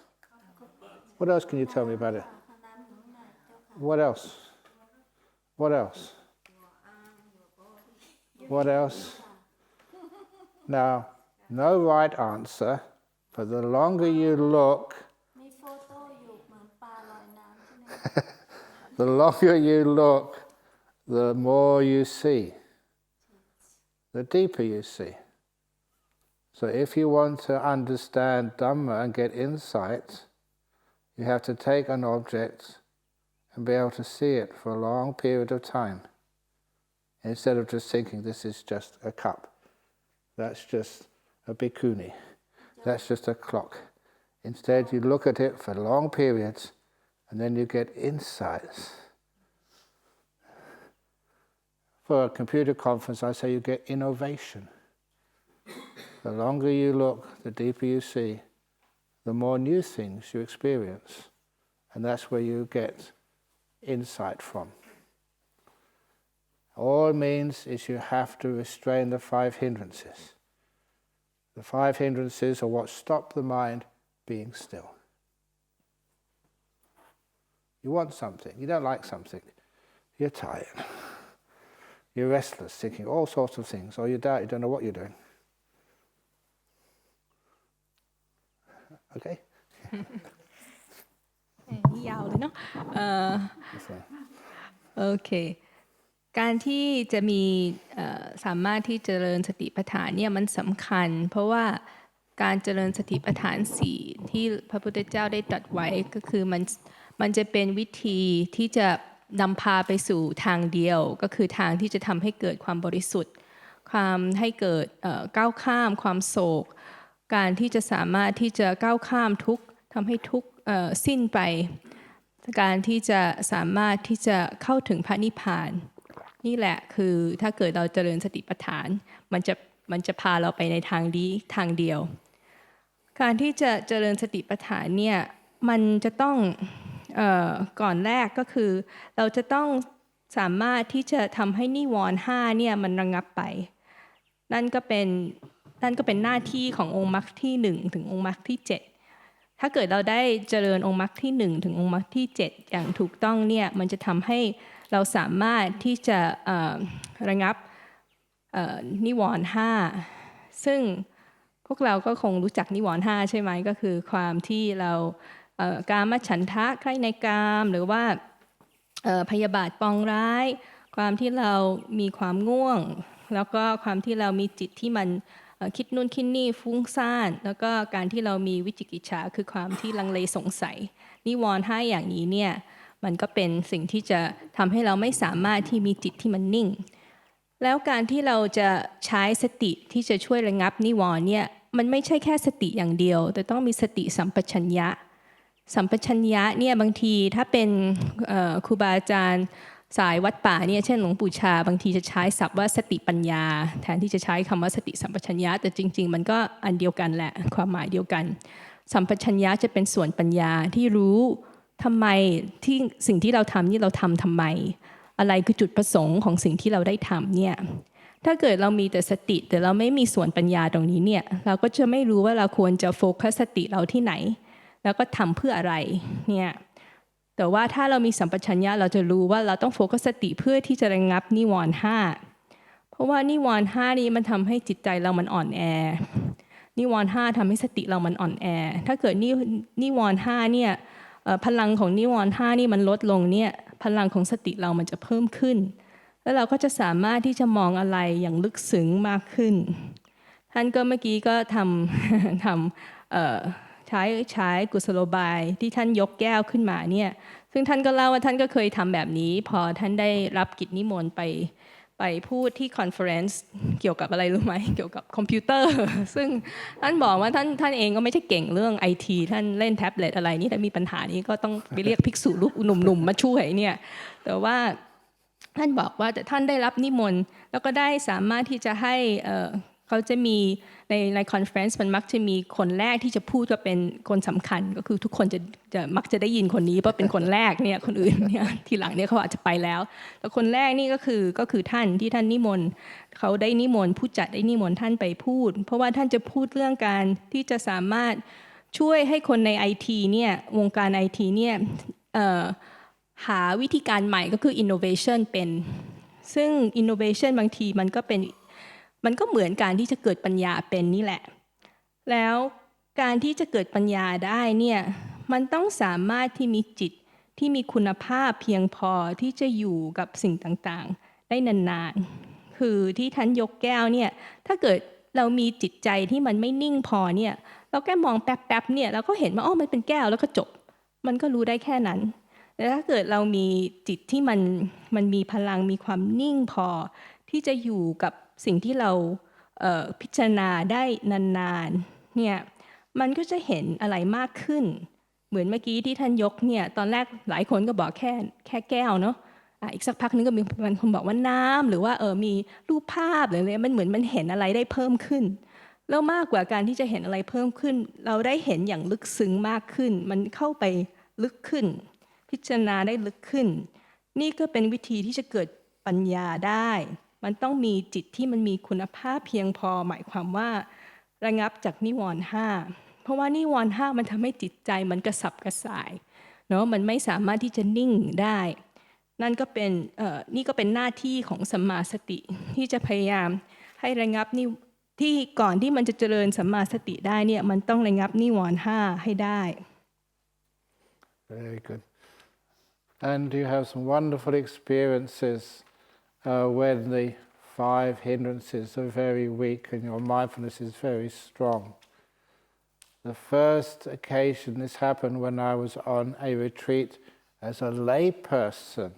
What else can you tell me about it? What else? What else? What else? Now, no right answer, but the longer you look, the longer you look, the more you see, the deeper you see. So if you want to understand Dhamma and get insight, you have to take an object and be able to see it for a long period of time, instead of just thinking this is just a cup, that's just a bhikkhuni, that's just a clock. Instead, you look at it for long periods, and then you get insights. For a computer conference, I say you get innovation. The longer you look, the deeper you see, the more new things you experience. And that's where you get insight from. All it means is you have to restrain the five hindrances. The five hindrances are what stop the mind being still. You want something, you don't like something, you're tired, you're restless, thinking all sorts of things, or you doubt, you don't know what you're doing. Okay? นี่ยาวเลยเนาะโอเคการที่จะมีสามารถที่เจริญสติปัฏฐานเนี่ยมันสำคัญเพราะว่าการเจริญสติปัฏฐาน4ที่พระพุทธเจ้าได้ตรัสไว้ก็คือมันจะเป็นวิธีที่จะนำพาไปสู่ทางเดียวก็คือทางที่จะทำให้เกิดความบริสุทธิ์ความให้เกิดก้าวข้ามความโศกการที่จะสามารถที่จะก้าวข้ามทุกข์ทำให้ทุกข์สิ้นไปการที่จะสามารถที่จะเข้าถึงพระนิพพานนี่แหละคือถ้าเกิดเราเจริญสติปัฏฐานมันจะพาเราไปในทางนี้ทางเดียวการที่จะเจริญสติปัฏฐานเนี่ยมันจะต้องก่อนแรกก็คือเราจะต้องสามารถที่จะทำให้นิวรณ์5เนี่ยมันระงับไปนั่นก็เป็นหน้าที่ขององค์มรรคที่1ถึงองค์มรรคที่7ถ้าเกิดเราได้เจริญองค์มรรคที่1ถึงองค์มรรคที่7อย่างถูกต้องเนี่ยมันจะทำให้เราสามารถที่จะระงับนิวรณ์5ซึ่งพวกเราก็คงรู้จักนิวรณ์5ใช่ไหมก็คือความที่เรากามฉันทะใคร่ในกามหรือว่าพยาบาทปองร้ายความที่เรามีความง่วงแล้วก็ความที่เรามีจิตที่มันคิดนู่นคิดนี่ฟุ้งซ่านแล้วก็การที่เรามีวิจิกิจฉาคือความที่ลังเลสงสัยนิวรณ์5อย่างนี้เนี่ยมันก็เป็นสิ่งที่จะทำให้เราไม่สามารถที่มีจิตที่มันนิ่งแล้วการที่เราจะใช้สติที่จะช่วยระงับนิวรณ์เนี่ยมันไม่ใช่แค่สติอย่างเดียวแต่ต้องมีสติสัมปชัญญะเนี่ยบางทีถ้าเป็นครูบาอาจารย์สายวัดป่าเนี่ยเช่นหลวงปู่ชาบางทีจะใช้ศัพท์ว่าสติปัญญาแทนที่จะใช้คำว่าสติสัมปชัญญะแต่จริงๆมันก็อันเดียวกันแหละความหมายเดียวกันสัมปชัญญะจะเป็นส่วนปัญญาที่รู้ทำไมที่สิ่งที่เราทำนี่เราทำไมอะไรคือจุดประสงค์ของสิ่งที่เราได้ทำเนี่ยถ้าเกิดเรามีแต่สติแต่เราไม่มีส่วนปัญญาตรงนี้เนี่ยเราก็จะไม่รู้ว่าเราควรจะโฟกัสสติเราที่ไหนแล้วก็ทำเพื่ออะไรเนี่ยแต่ว่าถ้าเรามีสัมปชัญญะเราจะรู้ว่าเราต้องโฟกัสสติเพื่อที่จะระงับนิวรณ์5เพราะว่านิวรณ์5นี้มันทำให้จิตใจเรามันอ่อนแอนิวรณ์5ทำให้สติเรามันอ่อนแอถ้าเกิดนิวรณ์5เนี่ยพลังของนิวรณ์5นี่มันลดลงเนี่ยพลังของสติเรามันจะเพิ่มขึ้นแล้วเราก็จะสามารถที่จะมองอะไรอย่างลึกซึ้งมากขึ้นท่านก็เมื่อกี้ก็ใช้กุศโลบายที่ท่านยกแก้วขึ้นมาเนี่ยซึ่งท่านก็เล่าว่าท่านก็เคยทำแบบนี้พอท่านได้รับกิจนิมนต์ไป ไปพูดที่คอนเฟอเรนซ์เกี่ยวกับอะไรรู้ไหมเกี่ยวกับคอมพิวเตอร์ซึ่งท่านบอกว่าท่านเองก็ไม่ใช่เก่งเรื่อง IT ท่านเล่นแท็บเล็ตอะไรนี่ถ้ามีปัญหานี้ก็ต้องไปเรียกภิกษุรูปหนุ่มๆมาช่วยเนี่ยแต่ว่าท่านบอกว่าแต่ท่านได้รับนิมนต์แล้วก็ได้สามารถที่จะให้เขาจะมีในคอนเฟอเรนซ์มันมักจะมีคนแรกที่จะพูดว่าเป็นคนสำคัญก็คือทุกคนจะมักจะได้ยินคนนี้เพราะเป็นคนแรกเนี่ยคนอื่นเนี่ยทีหลังเนี่ยเขาอาจจะไปแล้วแต่คนแรกนี่ก็คือท่านที่ท่านนิมนต์เขาได้นิมนต์ผู้จัดได้นิมนต์ท่านไปพูดเพราะว่าท่านจะพูดเรื่องการที่จะสามารถช่วยให้คนใน IT เนี่ยวงการ IT เนี่ยหาวิธีการใหม่ก็คือ innovation เป็นซึ่ง innovation บางทีมันก็เหมือนการที่จะเกิดปัญญาเป็นนี่แหละแล้วการที่จะเกิดปัญญาได้เนี่ยมันต้องสามารถที่มีจิตที่มีคุณภาพเพียงพอที่จะอยู่กับสิ่งต่างๆได้นานๆคือที่ท่านยกแก้วเนี่ยถ้าเกิดเรามีจิตใจที่มันไม่นิ่งพอเนี่ยเราแค่มองแป๊บๆเนี่ยเราก็เห็นว่าอ๋อมันเป็นแก้วแล้วก็จบมันก็รู้ได้แค่นั้นแต่ถ้าเกิดเรามีจิตที่มันมีพลังมีความนิ่งพอที่จะอยู่กับสิ่งที่เราพิจารณาได้นานๆเนี่ยมันก็จะเห็นอะไรมากขึ้นเหมือนเมื่อกี้ที่ท่านยกเนี่ยตอนแรกหลายคนก็บอกแค่แก้วเนาะอีกสักพักนึงก็มีคนบอกว่าน้ำหรือว่ามีรูปภาพหรืออะไรมันเหมือนมันเห็นอะไรได้เพิ่มขึ้นแล้วมากกว่าการที่จะเห็นอะไรเพิ่มขึ้นเราได้เห็นอย่างลึกซึ้งมากขึ้นมันเข้าไปลึกขึ้นพิจารณาได้ลึกขึ้นนี่ก็เป็นวิธีที่จะเกิดปัญญาได้มันต้องมีจิตที่มันมีคุณภาพเพียงพอหมายความว่าระงับจากนิวรณ์ห้าเพราะว่านิวรณ์ห้ามันทำให้จิตใจมันกระสับกระส่ายเนาะมันไม่สามารถที่จะนิ่งได้นั่นก็เป็นนี่ก็เป็นหน้าที่ของสัมมาสติที่จะพยายามให้ระงับนี่ที่ก่อนที่มันจะเจริญสัมมาสติได้เนี่ยมันต้องระงับนิวรณ์ห้าให้ได้ Very good. And you have some wonderful experiences when the five hindrances are very weak and your mindfulness is very strong. The first occasion this happened when I was on a retreat as a lay person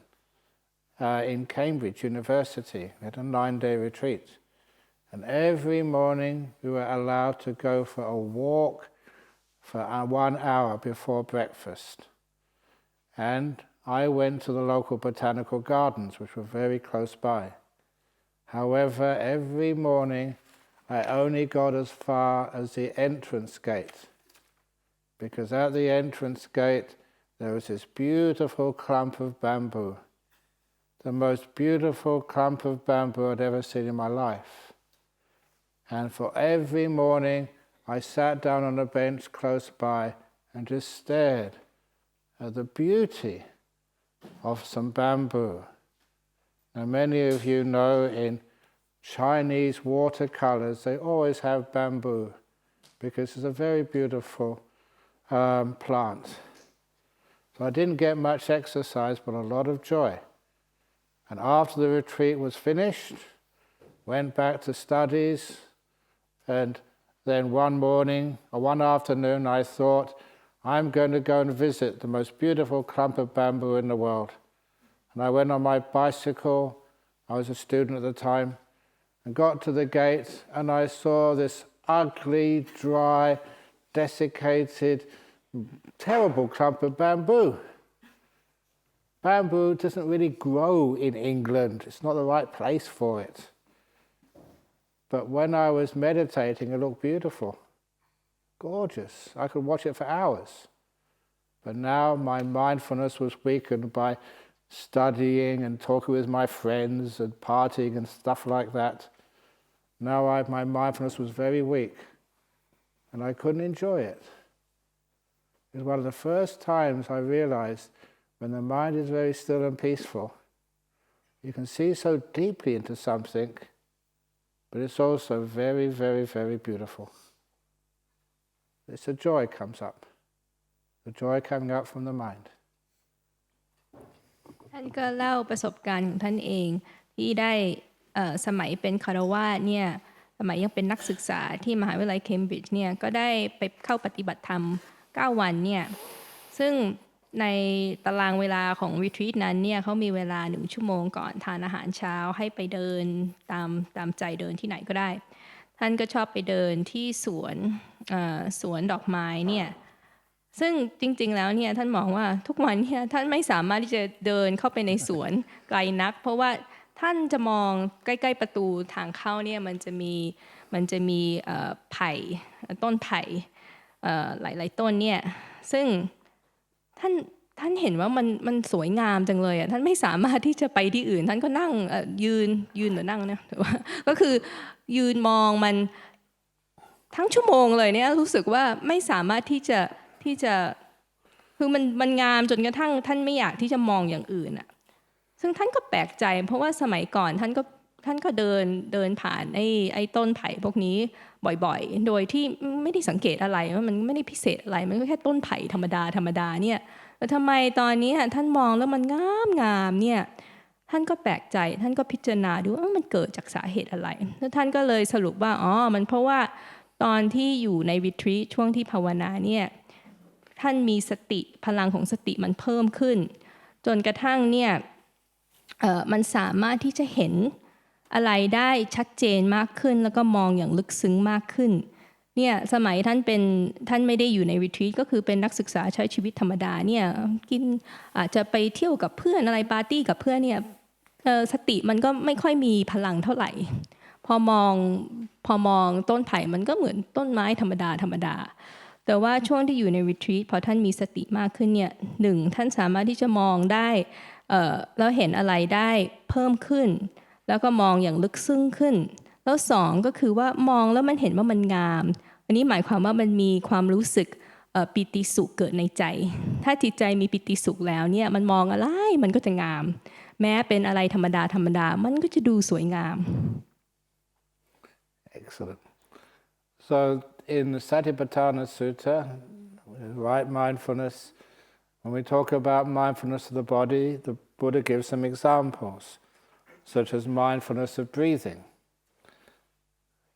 in Cambridge University. We had a 9-day retreat. And every morning we were allowed to go for a walk for 1 hour before breakfast. And I went to the local botanical gardens, which were very close by. However, every morning I only got as far as the entrance gate, because at the entrance gate there was this beautiful clump of bamboo, the most beautiful clump of bamboo I'd ever seen in my life. And for every morning I sat down on a bench close by and just stared at the beauty of some bamboo. Now many of you know in Chinese watercolors they always have bamboo because it's a very beautiful plant. So I didn't get much exercise but a lot of joy. And after the retreat was finished, went back to studies, and then one morning or one afternoon I thought, I'm going to go and visit the most beautiful clump of bamboo in the world. And I went on my bicycle, I was a student at the time, and got to the gate and I saw this ugly, dry, desiccated, terrible clump of bamboo. Bamboo doesn't really grow in England, it's not the right place for it. But when I was meditating it looked beautiful. Gorgeous. I could watch it for hours. But now my mindfulness was weakened by studying and talking with my friends and partying and stuff like that. Now my mindfulness was very weak and I couldn't enjoy it. It was one of the first times I realized when the mind is very still and peaceful, you can see so deeply into something, but it's also very, very, very beautiful.It's a joy comes up, the joy coming up from the mind. ท่านก็เล่าประสบการณ์ของท่านเองที่ได้สมัยเป็นคฤหัสถ์เนี่ยสมัยยังเป็นนักศึกษาที่มหาวิทยาลัยเคมบริดจ์เนี่ยก็ได้ไปเข้าปฏิบัติธรรม9 วันเนี่ยซึ่ง ในตารางเวลาของ retreat นั้นเนี่ยเขามีเวลา1 ชั่วโมงก่อนทานอาหารเช้าให้ไปเดินตามใจเดินที่ไหนก็ได้ท่านก็ชอบไปเดินที่สวนดอกไม้เนี่ยซึ่งจริงๆแล้วเนี่ยท่านมองว่าทุกวันเนี่ยท่านไม่สามารถที่จะเดินเข้าไปในสวนไกลนักเพราะว่าท่านจะมองใกล้ๆประตูทางเข้าเนี่ยมันจะมีไผ่ต้นไผ่หลายๆต้นเนี่ยซึ่งท่านเห็นว่ามันสวยงามจังเลยอ่ะท่านไม่สามารถที่จะไปที่อื่นท่านก็นั่งยืนหรือนั่งเนี่ยแต่ว่าก็คือยืนมองมันทั้งชั่วโมงเลยเนี่ยรู้สึกว่าไม่สามารถที่จะคือมันงามจนกระทั่งท่านไม่อยากที่จะมองอย่างอื่นอ่ะซึ่งท่านก็แปลกใจเพราะว่าสมัยก่อนท่านก็เดินผ่านไอ้ต้นไผ่พวกนี้บ่อยๆโดยที่ไม่ได้สังเกตอะไรว่ามันไม่ได้พิเศษอะไรมันก็แค่ต้นไผ่ธรรมดาเนี่ยแต่ทำไมตอนนี้ท่านมองแล้วมันงามเนี่ยท่านก็แปลกใจท่านก็พิจารณาดูว่ามันเกิดจากสาเหตุอะไรแล้วท่านก็เลยสรุปว่ามันเพราะว่าตอนที่อยู่ในวิทรีตช่วงที่ภาวนาเนี่ยท่านมีสติพลังของสติมันเพิ่มขึ้นจนกระทั่งเนี่ยมันสามารถที่จะเห็นอะไรได้ชัดเจนมากขึ้นแล้วก็มองอย่างลึกซึ้งมากขึ้นเนี่ยสมัยท่านไม่ได้อยู่ในรีทรีตก็คือเป็นนักศึกษาใช้ชีวิตธรรมดาเนี่ยอาจจะไปเที่ยวกับเพื่อนอะไรปาร์ตี้กับเพื่อนเนี่ยสติมันก็ไม่ค่อยมีพลังเท่าไหร่พอมองต้นไผ่มันก็เหมือนต้นไม้ธรรมดาแต่ว่าช่วงที่อยู่ในรีทรีตพอท่านมีสติมากขึ้นเนี่ยท่านสามารถที่จะมองได้แล้วเห็นอะไรได้เพิ่มขึ้นแล้วก็มองอย่างลึกซึ้งขึ้นแล้ว2ก็คือว่ามองแล้วมันเห็นว่ามันงามอันนี้หมายความว่ามันมีความรู้สึกปิติสุขเกิดในใจถ้าจิตใจมีปิติสุขแล้วเนี่ยมันมองอะไรมันก็จะงามแม้เป็นอะไรธรรมดามันก็จะดูสวยงาม Excellent. So in the Satipatthana Sutta, right mindfulness, when we talk about mindfulness of the body, the Buddha gives some examples, such as mindfulness of breathing.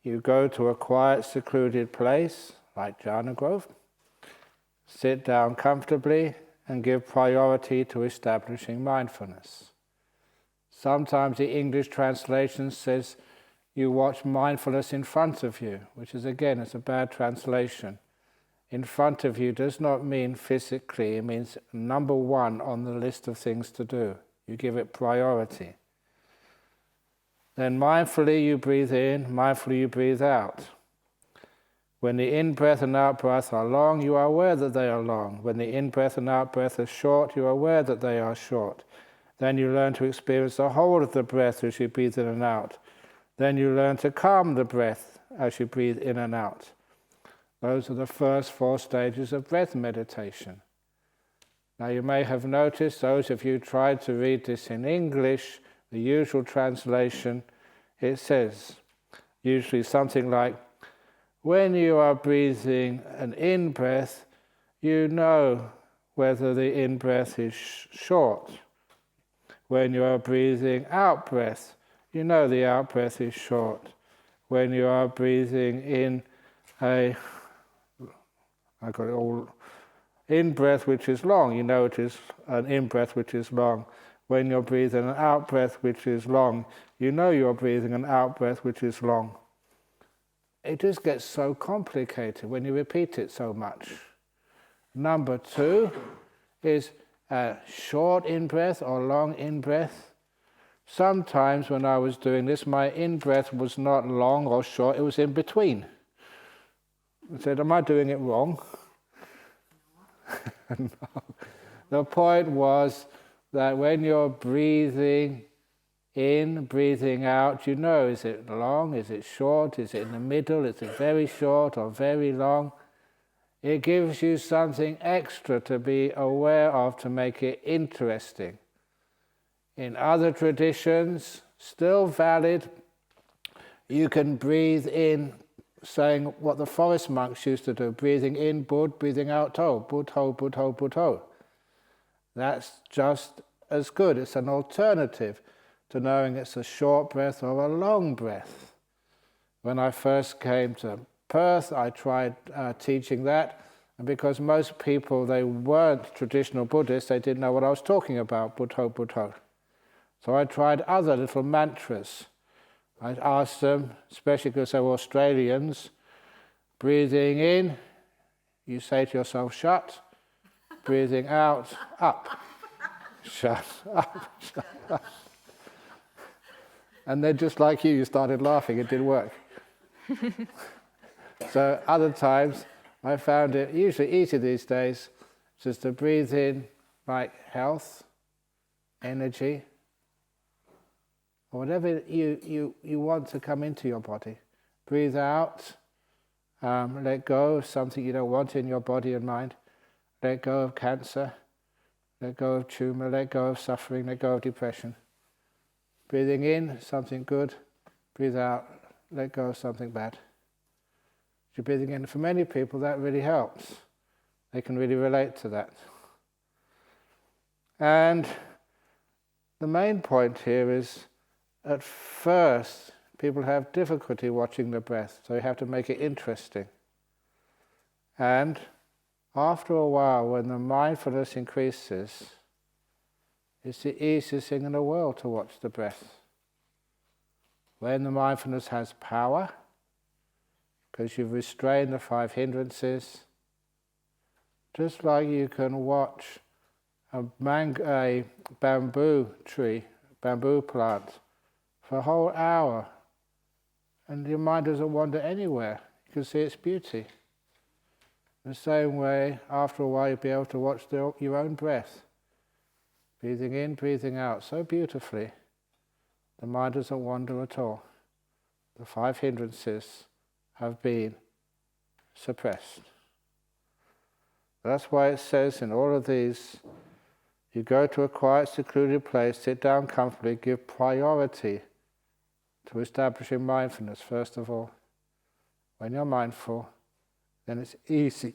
You go to a quiet, secluded place, like Jhana Grove, sit down comfortably and give priority to establishing mindfulness. Sometimes the English translation says you watch mindfulness in front of you, which is again, it's a bad translation. In front of you does not mean physically, it means number one on the list of things to do. You give it priority. Then mindfully you breathe in, mindfully you breathe out. When the in-breath and out-breath are long, you are aware that they are long. When the in-breath and out-breath are short, you are aware that they are short. Then you learn to experience the whole of the breath as you breathe in and out. Then you learn to calm the breath as you breathe in and out. Those are the first 4 stages of breath meditation. Now you may have noticed, those of you tried to read this in English, the usual translation, it says usually something like, when you are breathing an in-breath, you know whether the in-breath is short. When you are breathing out-breath, you know the out-breath is short. When you are breathing in in-breath which is long, you know it is an in-breath which is long. When you're breathing an out-breath which is long, you know you're breathing an out-breath which is long. It just gets so complicated when you repeat it so much. Number 2 is a short in-breath or long in-breath. Sometimes when I was doing this, my in-breath was not long or short, it was in between. I said, am I doing it wrong? No. The point was that when you're breathing in, breathing out, you know, is it long, is it short, is it in the middle, is it very short or very long? It gives you something extra to be aware of to make it interesting. In other traditions, still valid, you can breathe in, saying what the forest monks used to do, breathing in Bud, breathing out To, Bud Ho, Bud Ho, Bud Ho. That's just as good. It's an alternative to knowing it's a short breath or a long breath. When I first came to Perth, I tried teaching that. And because most people, they weren't traditional Buddhists, they didn't know what I was talking about, Buddho, Buddho. So I tried other little mantras. I asked them, especially because they were Australians, breathing in, you say to yourself, shut. Breathing out, up. Shut up, shut up. And then just like you started laughing, it didn't work. So other times, I found it usually easy these days just to breathe in like health, energy, or whatever you want to come into your body. Breathe out, let go of something you don't want in your body and mind. Let go of cancer, let go of tumor, let go of suffering, let go of depression. Breathing in, something good. Breathe out, let go of something bad. You're breathing in. For many people, that really helps. They can really relate to that. And the main point here is, at first, people have difficulty watching the breath, so you have to make it interesting. And after a while, when the mindfulness increases, it's the easiest thing in the world to watch the breath. When the mindfulness has power, because you've restrained the five hindrances, just like you can watch a bamboo tree, bamboo plant, for a whole hour, and your mind doesn't wander anywhere. You can see its beauty. In the same way, after a while, you'll be able to watch your own breath. Breathing in, breathing out, so beautifully. The mind doesn't wander at all. The five hindrances have been suppressed. That's why it says in all of these, you go to a quiet, secluded place, sit down comfortably, give priority to establishing mindfulness, first of all. When you're mindful, then it's easy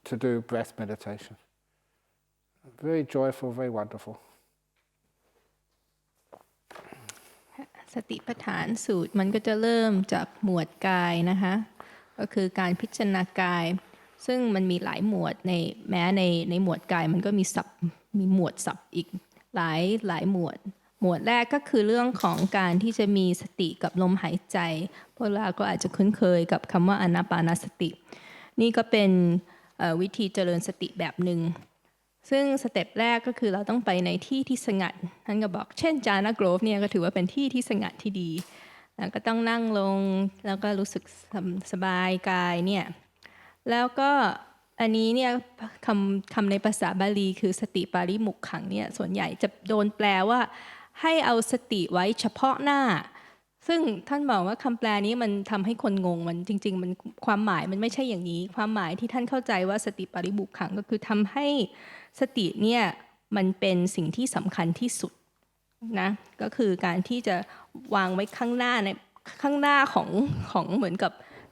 to do breath meditation. Very joyful, very wonderful. สติปัฏฐานสูตรมันก็จะเริ่มจากหมวดกายนะคะก็คือการพิจารณากายซึ่งมันมีหลายหมวดแม้ในหมวดกายมันก็มีหมวดศัพท์อีกหลายหมวดแรกก็คือเรื่องของการที่จะมีสติกับลมหายใจพวกเราก็อาจจะคุ้นเคยกับคำว่าอานาปานสตินี่ก็เป็นวิธีเจริญสติแบบหนึ่งซึ่งสเต็ปแรกก็คือเราต้องไปในที่ที่สงัดท่านก็บอกเช่นจานะโกรฟเนี่ยก็ถือว่าเป็นที่ที่สงัดที่ดีก็ต้องนั่งลงแล้วก็รู้สึกสบายกายเนี่ยแล้วก็อันนี้เนี่ยคำในภาษาบาลีคือสติปาริมุขขังเนี่ยส่วนใหญ่จะโดนแปลว่าให้เอาสติไว้เฉพาะหน้าซึ่งท่านบอกว่าคำแปลนี้มันทำให้คนงงมันจริงๆมันความหมายมันไม่ใช่อย่างนี้ความหมายที่ท่านเข้าใจว่าสติปาริมุขขังก็คือทำให้สติเนี่ยมันเป็นสิ่งที่สำคัญที่สุดนะก็คือการที่จะวางไว้ข้างหน้าของเหมือนกับ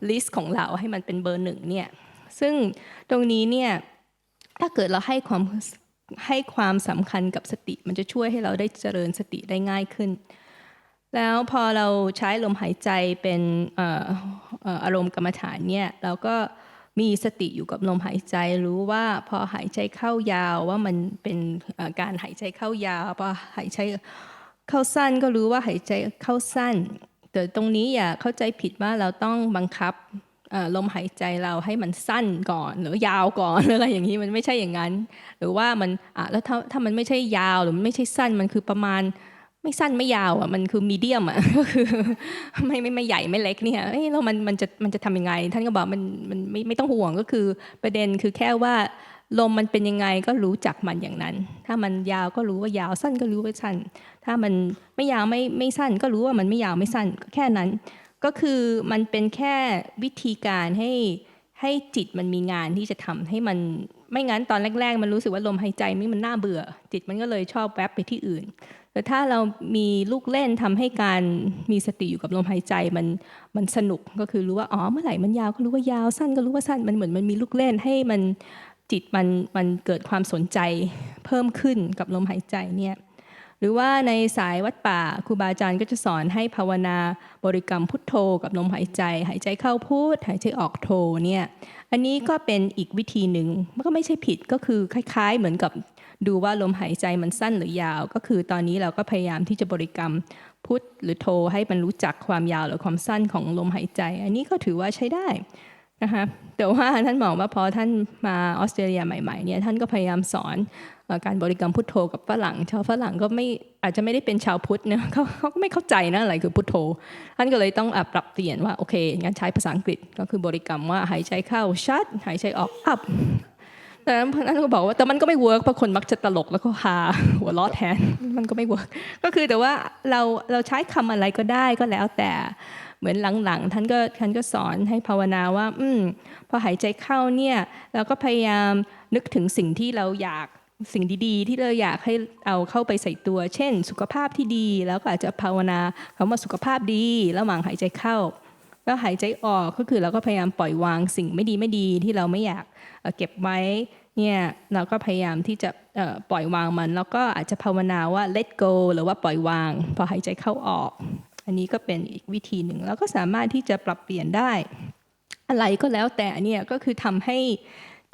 ลิสต์ของเราให้มันเป็นเบอร์หนึ่งเนี่ยซึ่งตรงนี้เนี่ยถ้าเกิดเราให้ความสำคัญกับสติมันจะช่วยให้เราได้เจริญสติได้ง่ายขึ้นแล้วพอเราใช้ลมหายใจเป็นอารมณ์กรรมฐานเนี่ยเราก็มีสติอยู่กับลมหายใจรู้ว่าพอหายใจเข้ายาวว่ามันเป็นการหายใจเข้ายาวพอหายใจเข้าสั้นก็รู้ว่าหายใจเข้าสั้นแต่ตรงนี้อย่าเข้าใจผิดว่าเราต้องบังคับลมหายใจเราให้มันสั้นก่อนหรือยาวก่อนหรืออะไรอย่างนี้มันไม่ใช่อย่างนั้นหรือว่ามันแล้วถ้ามันไม่ใช่ยาวหรือมันไม่ใช่สั้นมันคือประมาณไม่สั้นไม่ยาวมันคือมีเดียมก็คือไม่ใหญ่ไม่เล็กเนี่ยแล้วมันจะทำยังไงท่านก็บอกมันไม่ต้องห่วงก็คือประเด็นคือแค่ว่าลมมันเป็นยังไงก็รู้จักมันอย่างนั้นถ้ามันยาวก็รู้ว่ายาวสั้นก็รู้ว่าสั้นถ้ามันไม่ยาวไม่สั้นก็รู้ว่ามันไม่ยาวไม่สั้นแค่นั้นก็คือมันเป็นแค่วิธีการให้จิตมันมีงานที่จะทำให้มันไม่งั้นตอนแรกๆมันรู้สึกว่าลมหายใจมันน่าเบื่อจิตมันก็เลยชอบแวบไปที่อื่นแต่ถ้าเรามีลูกเล่นทำให้การมีสติอยู่กับลมหายใจมันสนุกก็คือรู้ว่าอ๋อเมื่อไหร่มันยาวก็รู้ว่ายาวสั้นก็รู้ว่าสั้นมันเหมือนมันมีลูกเล่นให้มันจิตมันเกิดความสนใจเพิ่มขึ้นกับลมหายใจเนี่ย หรือว่าในสายวัดป่าครูบาอาจารย์ก็จะสอนให้ภาวนาบริกรรมพุทโธกับลมหายใจหายใจเข้าพุทหายใจออกโธเนี่ยอันนี้ก็เป็นอีกวิธีหนึ่งมันก็ไม่ใช่ผิดก็คือคล้ายๆเหมือนกับดูว่าลมหายใจมันสั้นหรือยาวก็คือตอนนี้เราก็พยายามที่จะบริกรรมพุทหรือโธให้มันรู้จักความยาวหรือความสั้นของลมหายใจอันนี้ก็ถือว่าใช้ได้นะคะแต่ว่าท่านบอกว่าพอท่านมาออสเตรเลียใหม่ๆเนี่ยท่านก็พยายามสอนการบริกรรมพุทโธกับฝรั่งชาวฝรั่งก็ไม่อาจจะไม่ได้เป็นชาวพุทธนะเขาก็ไม่เข้าใจนะอะไรคือพุทโธท่านก็เลยต้องปรับเปลี่ยนว่าโอเคงั้นใช้ภาษาอังกฤษก็คือบริกรรมว่าหายใจเข้าชัดหายใจออกอัพแต่ท่านก็บอกว่าแต่มันก็ไม่เวิร์กเพราะคนมักจะตลกแล้วก็ฮาหัวล้อแทนมันก็ไม่เวิร์กก็คือแต่ว่าเราใช้คำอะไรก็ได้ก็แล้วแต่เหมือนหลังๆท่านก็สอนให้ภาวนาว่าพอหายใจเข้าเนี่ยเราก็พยายามนึกถึงสิ่งที่เราอยากสิ่งดีๆที่เราอยากให้เอาเข้าไปใส่ตัวเช่นสุขภาพที่ดีแล้วก็อาจจะภาวนาคำว่าสุขภาพดีระหว่างหายใจเข้าแล้วหายใจออกก็คือเราก็พยายามปล่อยวางสิ่งไม่ดีที่เราไม่อยากเก็บไว้เนี่ยเราก็พยายามที่จะปล่อยวางมันแล้วก็อาจจะภาวนาว่า let go หรือว่าปล่อยวางพอหายใจเข้าออกอันนี้ก็เป็นอีกวิธีหนึ่งแล้วก็สามารถที่จะปรับเปลี่ยนได้อะไรก็แล้วแต่เนี่ยก็คือทำให้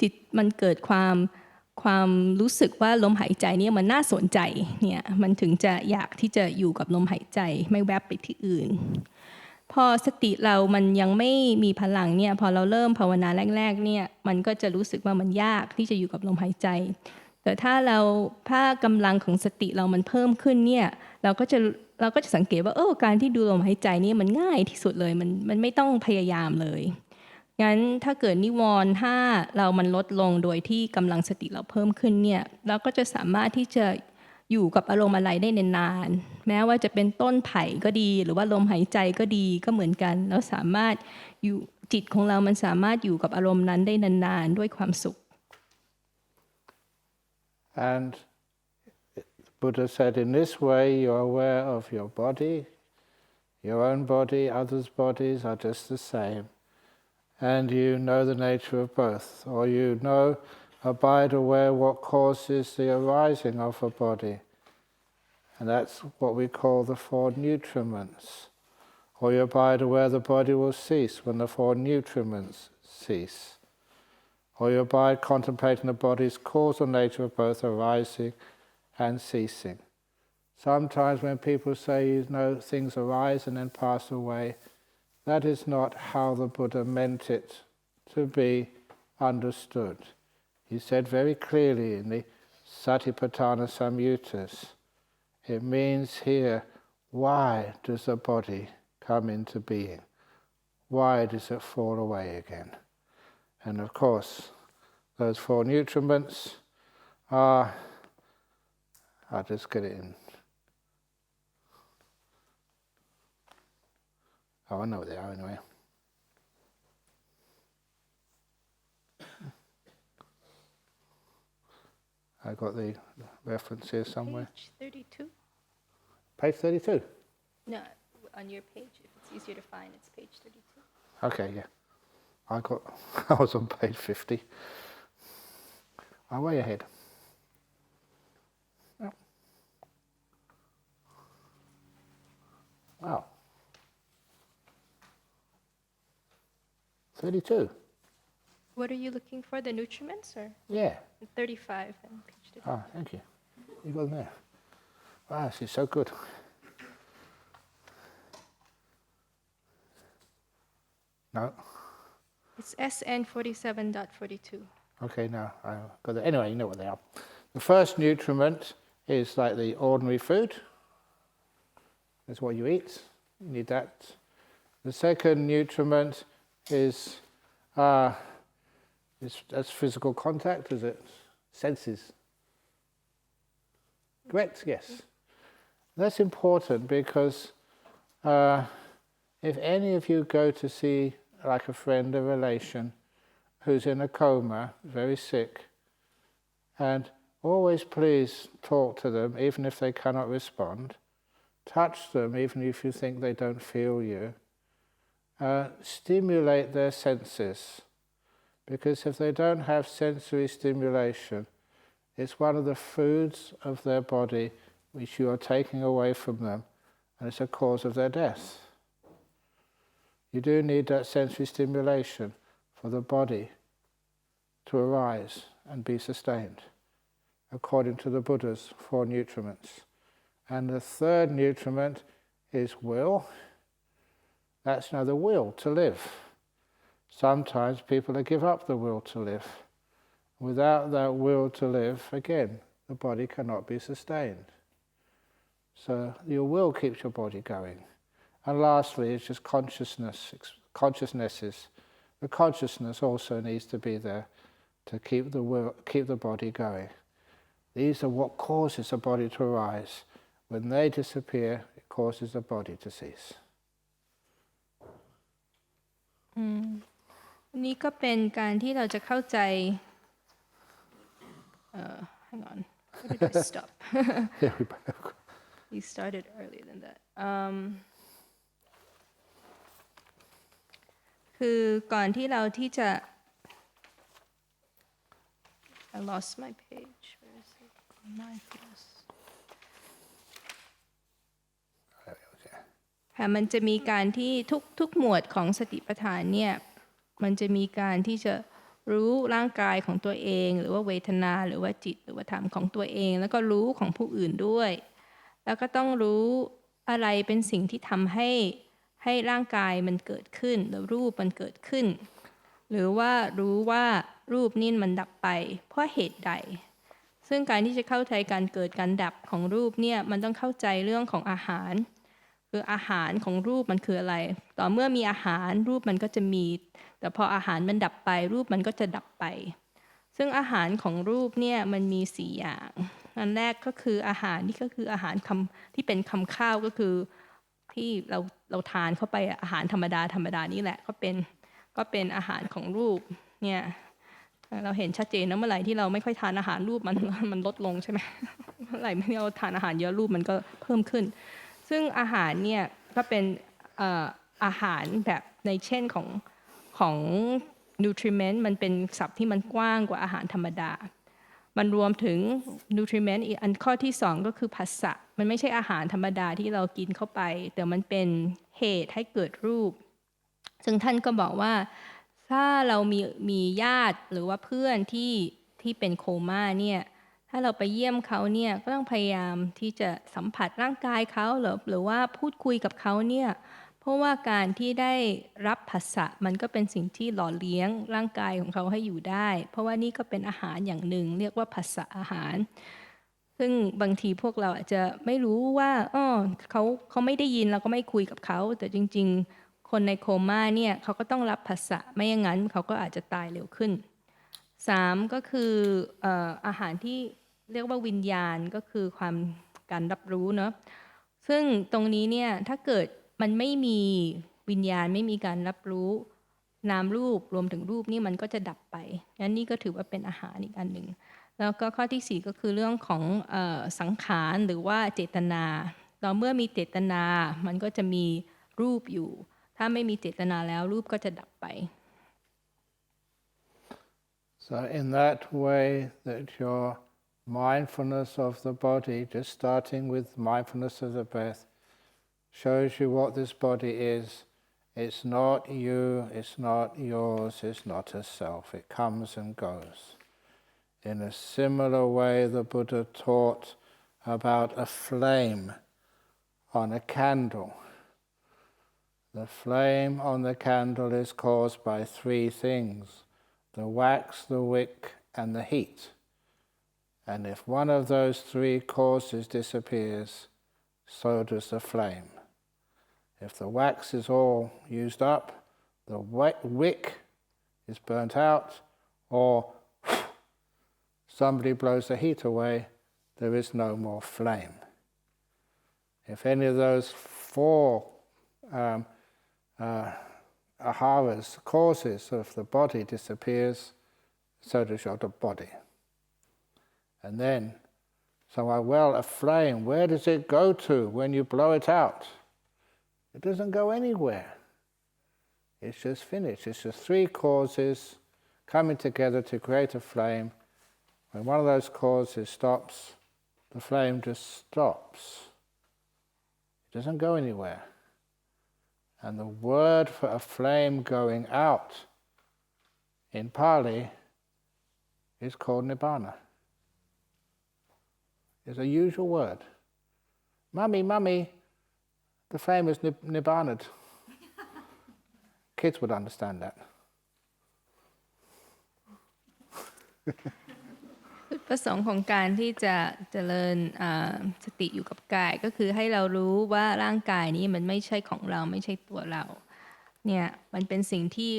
จิตมันเกิดความรู้สึกว่าลมหายใจเนี่ยมันน่าสนใจเนี่ยมันถึงจะอยากที่จะอยู่กับลมหายใจไม่แวบไปที่อื่นพอสติเรามันยังไม่มีพลังเนี่ยพอเราเริ่มภาวนาแรกๆเนี่ยมันก็จะรู้สึกว่ามันยากที่จะอยู่กับลมหายใจแต่ถ้ากำลังของสติเรามันเพิ่มขึ้นเนี่ยเราก็จะสังเกตว่าการที่ดูลมหายใจนี่มันง่ายที่สุดเลยมันไม่ต้องพยายามเลยงั้นถ้าเกิดนิวรณ์5มันลดลงโดยที่กำลังสติเราเพิ่มขึ้นเนี่ยเราก็จะสามารถที่จะอยู่กับอารมณ์อะไรได้นานๆแม้ว่าจะเป็นต้นไผ่ก็ดีหรือว่าลมหายใจก็ดีก็เหมือนกันเราสามารถอยู่จิตของเรามันสามารถอยู่กับอารมณ์นั้นได้นานๆด้วยความสุข And Buddha said, in this way you're aware of your body, your own body, others' bodies are just the same. And you know the nature of both, or you know, abide aware what causes the arising of a body. And that's what we call the four nutriments. Or you abide aware the body will cease when the four nutriments cease. Or you abide contemplating the body's causal nature of both arising and ceasing. Sometimes when people say, you know, things arise and then pass away, that is not how the Buddha meant it to be understood. He said very clearly in the Satipatthana Samyuttas, it means here, why does the body come into being? Why does it fall away again? And of course, those four nutriments are, I'll just get it in. Oh, I know what they are anyway. I got the reference here somewhere. Page 32. Page 32? No, on your page, if it's easier to find, it's page 32. Okay, yeah. I was on page 50. I'm way ahead. Oh. Wow. 32. What are you looking for, the nutriments or? Yeah. 35 and page 35. Ah, thank you. You got them there. Wow, this is so good. No. It's SN 47.42. Okay, now I got it. Anyway, you know what they are. The first nutriment is like the ordinary food. That's what you eat. You need that. The second nutriment is that's physical contact, is it? Senses. Correct? Yes. That's important because if any of you go to see like a friend, a relation, who's in a coma, very sick, and always please talk to them, even if they cannot respond. Touch them, even if you think they don't feel you. Stimulate their senses, because if they don't have sensory stimulation, it's one of the foods of their body which you are taking away from them, and it's a cause of their death. You do need that sensory stimulation for the body to arise and be sustained, according to the Buddha's 4 nutriments. And the 3rd nutriment is will. That's now the will to live. Sometimes people give up the will to live. Without that will to live, again, the body cannot be sustained. So your will keeps your body going. And lastly, it's just consciousnesses. The consciousness also needs to be there to keep the body going. These are what causes the body to arise. When they disappear, it causes the body to cease. นี่ก็เป็นการที่เราจะเข้าใจ hang on, where did I stop? We started earlier than that. คือก่อนที่เราที่จะ I lost my page. Where is it? Mindfulness. ค่ะมันจะมีการที่ทุกหมวดของสติปัฏฐานเนี่ยมันจะมีการที่จะรู้ร่างกายของตัวเองหรือว่าเวทนาหรือว่าจิตหรือว่าธรรมของตัวเองแล้วก็รู้ของผู้อื่นด้วยแล้วก็ต้องรู้อะไรเป็นสิ่งที่ทำให้ร่างกายมันเกิดขึ้นหรือรูปมันเกิดขึ้นหรือว่ารู้ว่ารูปนี้มันดับไปเพราะเหตุใดซึ่งการที่จะเข้าใจการเกิดการดับของรูปเนี่ยมันต้องเข้าใจเรื่องของอาหารคืออาหารของรูปมันคืออะไรต่อเมื่อมีอาหารรูปมันก็จะมีแต่พออาหารมันดับไปรูปมันก็จะดับไปซึ่งอาหารของรูปเนี่ยมันมี4อย่างอันแรกก็คืออาหารนี่ก็คืออาหารที่เป็นคำข้าวก็คือที่เราทานเข้าไปอาหารธรรมดานี่แหละก็เป็นอาหารของรูปเนี่ยเราเห็นชัดเจนนะเมื่อไหร่ที่เราไม่ค่อยทานอาหารรูปมันลดลงใช่ไหมเมื่อไหร่ที่เราทานอาหารเยอะรูปมันก็เพิ่มขึ้นซึ่งอาหารเนี่ยก็เป็นอาหารแบบในเช่นของ nutriment มันเป็นศัพท์ที่มันกว้างกว่าอาหารธรรมดามันรวมถึง nutriment อีกอันข้อที่2ก็คือผัสสะมันไม่ใช่อาหารธรรมดาที่เรากินเข้าไปแต่มันเป็นเหตุให้เกิดรูปซึ่งท่านก็บอกว่าถ้าเรามีญาติหรือว่าเพื่อนที่เป็นโคม่าเนี่ยถ้าเราไปเยี่ยมเขาเนี่ยก็ต้องพยายามที่จะสัมผัสร่างกายเขาหรือว่าพูดคุยกับเขาเนี่ยเพราะว่าการที่ได้รับผัสสะมันก็เป็นสิ่งที่หล่อเลี้ยงร่างกายของเขาให้อยู่ได้เพราะว่านี่ก็เป็นอาหารอย่างหนึ่งเรียกว่าผัสสะอาหารซึ่งบางทีพวกเราอาจจะไม่รู้ว่าเขาไม่ได้ยินเราก็ไม่คุยกับเขาแต่จริงๆคนในโคม่าเนี่ยเขาก็ต้องรับผัสสะไม่อย่างนั้นเขาก็อาจจะตายเร็วขึ้น3ก็คืออาหารที่เรียกว่าวิญญาณก็คือการรับรู้เนาะซึ่งตรงนี้เนี่ยถ้าเกิดมันไม่มีวิญญาณไม่มีการรับรู้นามรูปรวมถึงรูปนี่มันก็จะดับไปงั้นนี่ก็ถือว่าเป็นอาหารอีกอันหนึ่งแล้วก็ข้อที่4ก็คือเรื่องของสังขารหรือว่าเจตนาเราเมื่อมีเจตนามันก็จะมีรูปอยู่ถ้าไม่มีเจตนาแล้วรูปก็จะดับไป So in that way that your mindfulness of the body, just starting with mindfulness of the breath, shows you what this body is. It's not you, it's not yours, it's not a self. It comes and goes. In a similar way, the Buddha taught about a flame on a candle. The flame on the candle is caused by 3 things: the wax, the wick, and the heat. And if one of those 3 causes disappears, so does the flame. If the wax is all used up, the wick is burnt out, or somebody blows the heat away, there is no more flame. If any of those 4 aharas, causes of the body disappears, so does your body. And then, a flame, where does it go to when you blow it out? It doesn't go anywhere. It's just finished. It's just 3 causes coming together to create a flame. When one of those causes stops, the flame just stops. It doesn't go anywhere. And the word for a flame going out in Pali is called nibbana. It's a usual word. Mummy, mummy, the flame is nibbaned. Kids would understand that. จุดประสงค์ของการที่จะเจริญสติอยู่กับกายก็คือให้เรารู้ว่าร่างกายนี้มันไม่ใช่ของเราไม่ใช่ตัวเราเนี่ยมันเป็นสิ่งที่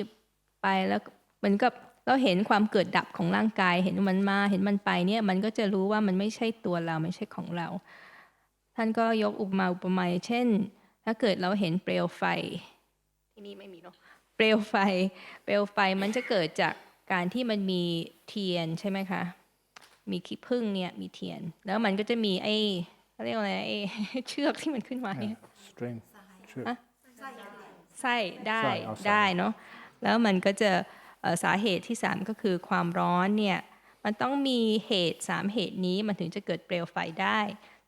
ไปแล้วเหมือนกับเราเห็นความเกิดดับของร่างกายเห็นมันมาเห็นมันไปเนี่ยมันก็จะรู้ว่ามันไม่ใช่ตัวเราไม่ใช่ของเราท่านก็ยกอุปมาเช่นถ้าเกิดเราเห็นเปลวไฟที่นี่ไม่มีเนาะเปลวไฟมันจะเกิดจากการที่มันมีเทียนใช่ไหมคะมีขี้ผึ้งเนี่ยมีเทียนแล้วมันก็จะมีไอ้เขาเรียกว่าอะไรไอ้เชือกที่มันขึ้นมาเนี่ย String. ไส้ได้เนาะแล้วมันก็จะสาเหตุที่3ก็คือความร้อนเนี่ยมันต้องมีเหตุ3เหตุนี้มันถึงจะเกิดเปลวไฟได้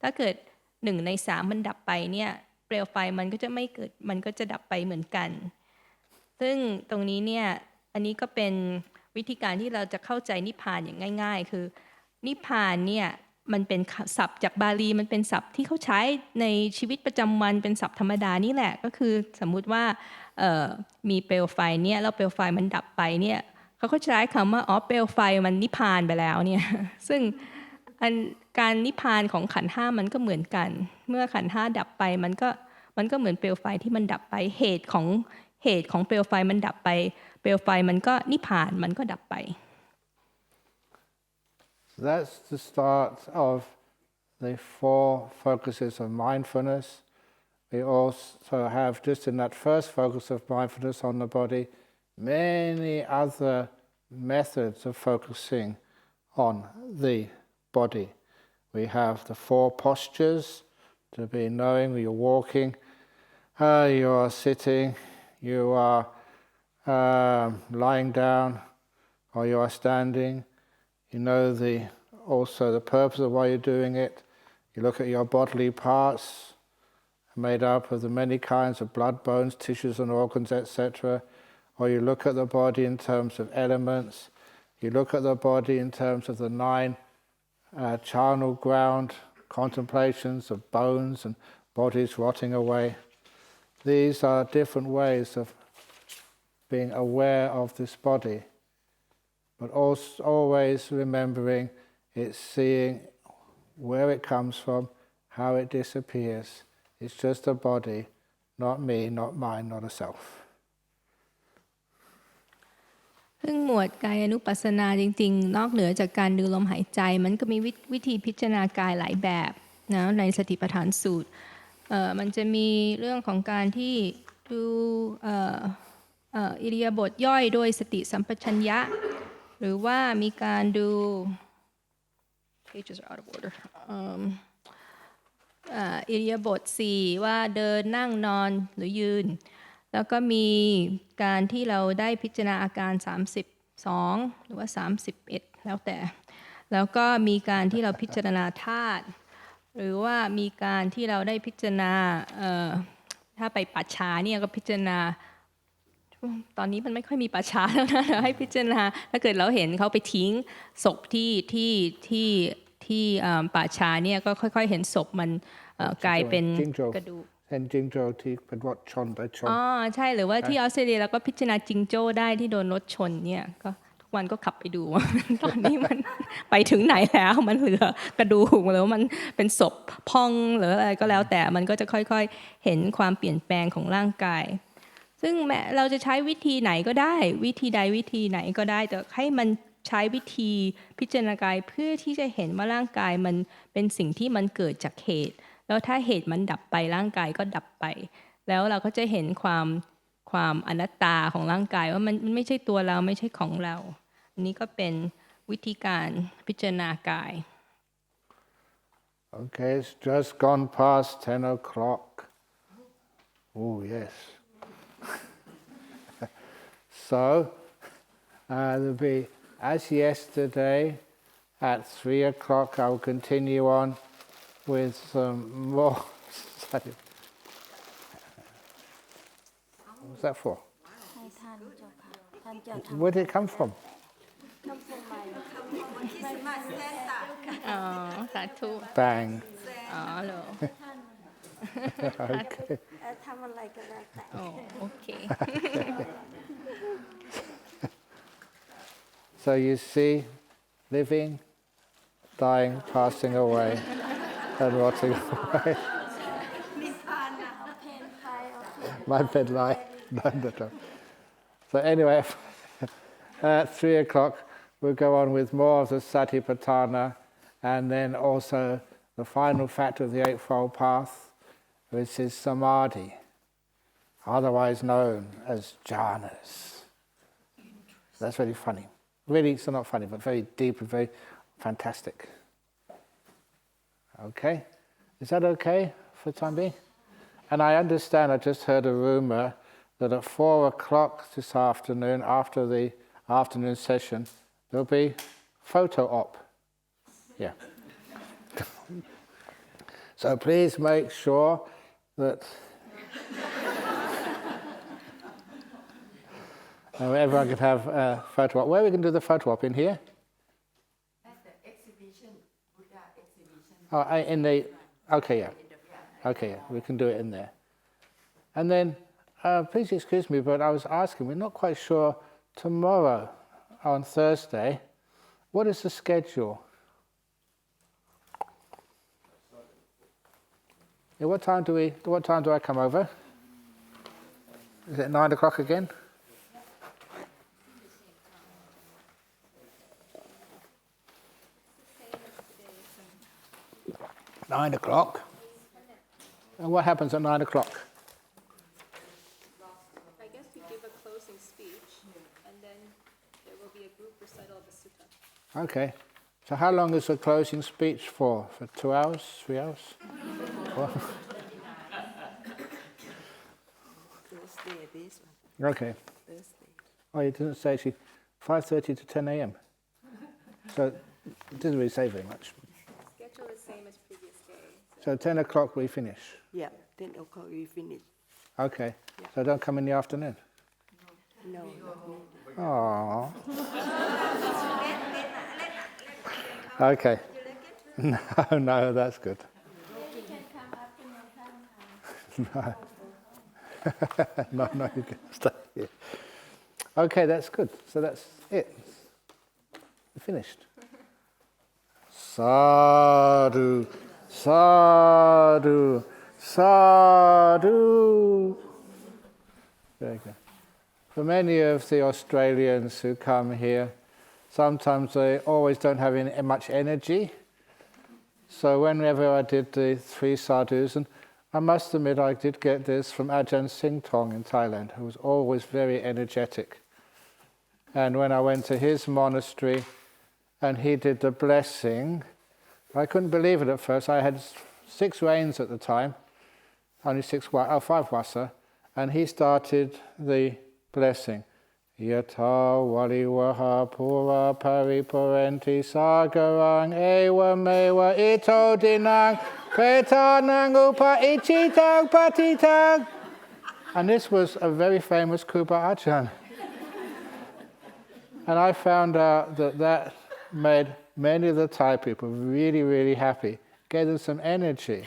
ถ้าเกิด1ใน3มันดับไปเนี่ยเปลวไฟมันก็จะไม่เกิดมันก็จะดับไปเหมือนกันซึ่งตรงนี้เนี่ยอันนี้ก็เป็นวิธีการที่เราจะเข้าใจนิพพานอย่างง่ายๆคือนิพพานเนี่ยมันเป็นศัพท์จากบาลีมันเป็นศัพท์ที่เขาใช้ในชีวิตประจำวันเป็นศัพท์ธรรมดานี่แหละก็คือสมมุติว่ามีเปลวไฟเนี่ยแล้วเปลวไฟมันดับไปเนี่ยเขาก็ใช้คำว่าอ๋อเปลวไฟมันนิพพานไปแล้วเนี่ยซึ่งการนิพพานของขันธ์5มันก็เหมือนกันเมื่อขันธ์5ดับไปมันก็เหมือนเปลวไฟที่มันดับไปเหตุของเปลวไฟมันดับไปเปลวไฟมันก็นิพพานมันก็ดับไป That's the start of the 4 focuses of mindfulness. We also have, just in that first focus of mindfulness on the body, many other methods of focusing on the body. We have the 4 postures to be knowing when you're walking, you are sitting, you are lying down, or you are standing. You know also the purpose of why you're doing it. You look at your bodily parts, made up of the many kinds of blood, bones, tissues and organs, etc. Or you look at the body in terms of elements. You look at the body in terms of the 9 charnel ground contemplations of bones and bodies rotting away. These are different ways of being aware of this body, but also always remembering it's seeing where it comes from, how it disappears. It's just a body, not me, not mine, not a self. ซึ่งหมวดกายานุปัสสนาจริงๆนอกเหนือจากการดูลมหายใจมันก็มีวิธีพิจารณากายหลายแบบนะในสติปัฏฐานสูตรมันจะมีเรื่องของการที่ดูอิริยาบถย่อยโดยสติสัมปชัญญะหรือว่ามีการดู pages are out of order อิริยาบถ4ว่าเดินนั่งนอนหรือยืนแล้วก็มีการที่เราได้พิจารณาอาการ32หรือว่า31แล้วแต่แล้วก็มีการที่เราพิจารณาธาตุหรือว่ามีการที่เราได้พิจารณาถ้าไปปัจฉาเนี่ยก็พิจารณาตอนนี้มันไม่ค่อยมีปัจฉาแล้วนะเราให้พิจารณาถ้าเกิดเราเห็นเขาไปทิ้งศพที่ป่าช้าเนี่ยก็ค่อยๆเห็นศพมันกลายเป็นกระดูกเห็นจิงโจ้ที่เป็นรถชนไปชนใช่หรือว่าที่ออสเตรเลียเราก็พิจารณาจิงโจ้ได้ที่โดนรถชนเนี่ยก็ทุกวันก็ขับไปดูว่าตอนนี้มันไปถึงไหนแล้วมันเหลือกระดูกหรือมันเป็นศพพองหรืออะไรก็แล้วแต่มันก็จะค่อยๆเห็นความเปลี่ยนแปลงของร่างกายซึ่งแม้เราจะใช้วิธีไหนก็ได้วิธีใดวิธีไหนก็ได้แต่ให้มันใช้วิธีพิจารณากายเพื่อที่จะเห็นว่าร่างกายมันเป็นสิ่งที่มันเกิดจากเหตุแล้วถ้าเหตุมันดับไปร่างกายก็ดับไปแล้วเราก็จะเห็นความอนัตตาของร่างกายว่ามันไม่ใช่ตัวเราไม่ใช่ของเราอันนี้ก็เป็นวิธีการพิจารณากาย Okay, it's just gone past 10 o'clock. Oh yes. So there'll be, as yesterday, at 3 o'clock I'll continue on with some more. What's that for? Where did it come from? อ๋อสาธุ Bang. อ๋อเหรอ Okay. ทำอะไรก็แล้วแต่ อ๋อโอเค So you see, living, dying, passing away, and rotting away. My bed lie. No. So anyway, at 3 o'clock we'll go on with more of the Satipatthana, and then also the final factor of the Eightfold Path, which is Samadhi, otherwise known as Jhanas. That's really funny. Really, it's not funny, but very deep and very fantastic. Okay? Is that okay for the time being? And I understand, I just heard a rumor that at 4 o'clock this afternoon, after the afternoon session, there'll be photo op. Yeah. So please make sure that everyone can have a photo op. Where are we going to do the photo op? In here? At the exhibition, Buddha exhibition. Oh, in the... Okay, yeah. Okay, yeah, we can do it in there. And then, please excuse me, but I was asking, we're not quite sure, tomorrow, on Thursday, what is the schedule? Yeah, what time do I come over? Is it 9 o'clock again? Nine o'clock. And what happens at 9 o'clock? I guess we give a closing speech, and then there will be a group recital of the sutta. Okay. So how long is the closing speech for? For 2 hours? 3 hours? Thursday, this one. Okay. Thursday. Oh, you didn't say actually 5:30 to 10 a.m. So it didn't really say very much. Schedule is same as previous day. So 10 o'clock we finish. Yeah, 10 o'clock we finish. Okay. Yeah. So don't come in the afternoon. No, Aww. Okay. No, that's good. No, you can stay here. Okay, that's good. So that's it. We're finished. Sadhu, sadhu, sadhu. Very good. For many of the Australians who come here, sometimes they always don't have much energy. So whenever I did the 3 sadhus, and I must admit I did get this from Ajahn Singtong in Thailand, who was always very energetic. And when I went to his monastery and he did the blessing, I couldn't believe it at first. I had 6 rains at the time, only 5 wasa, and he started the blessing. Yata waliwaha pura paripurenti sagarang ewa mewa ito dinang petanang upa ichitang patitang. And this was a very famous Kuba Ajahn. And I found out that made many of the Thai people really, really happy, gave them some energy.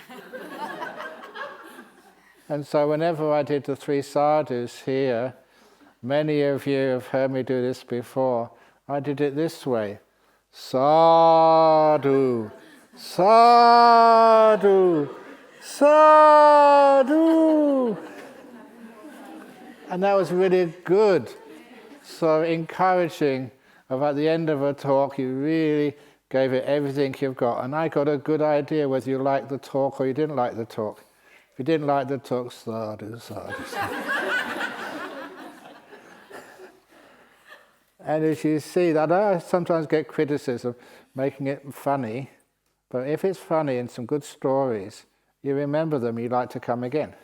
And so whenever I did the 3 sadhus here, many of you have heard me do this before. I did it this way. Sadhu, sadhu, sadhu. And that was really good. So encouraging. At the end of a talk, you really gave it everything you've got. And I got a good idea whether you liked the talk or you didn't like the talk. If you didn't like the talk, sadhu, sadhu, sadhu. And as you see, that I sometimes get criticism making it funny, but if it's funny and some good stories, you remember them, you like to come again.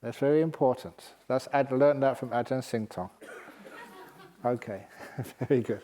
That's very important. I learned that from Ajahn Singtong. Okay, very good.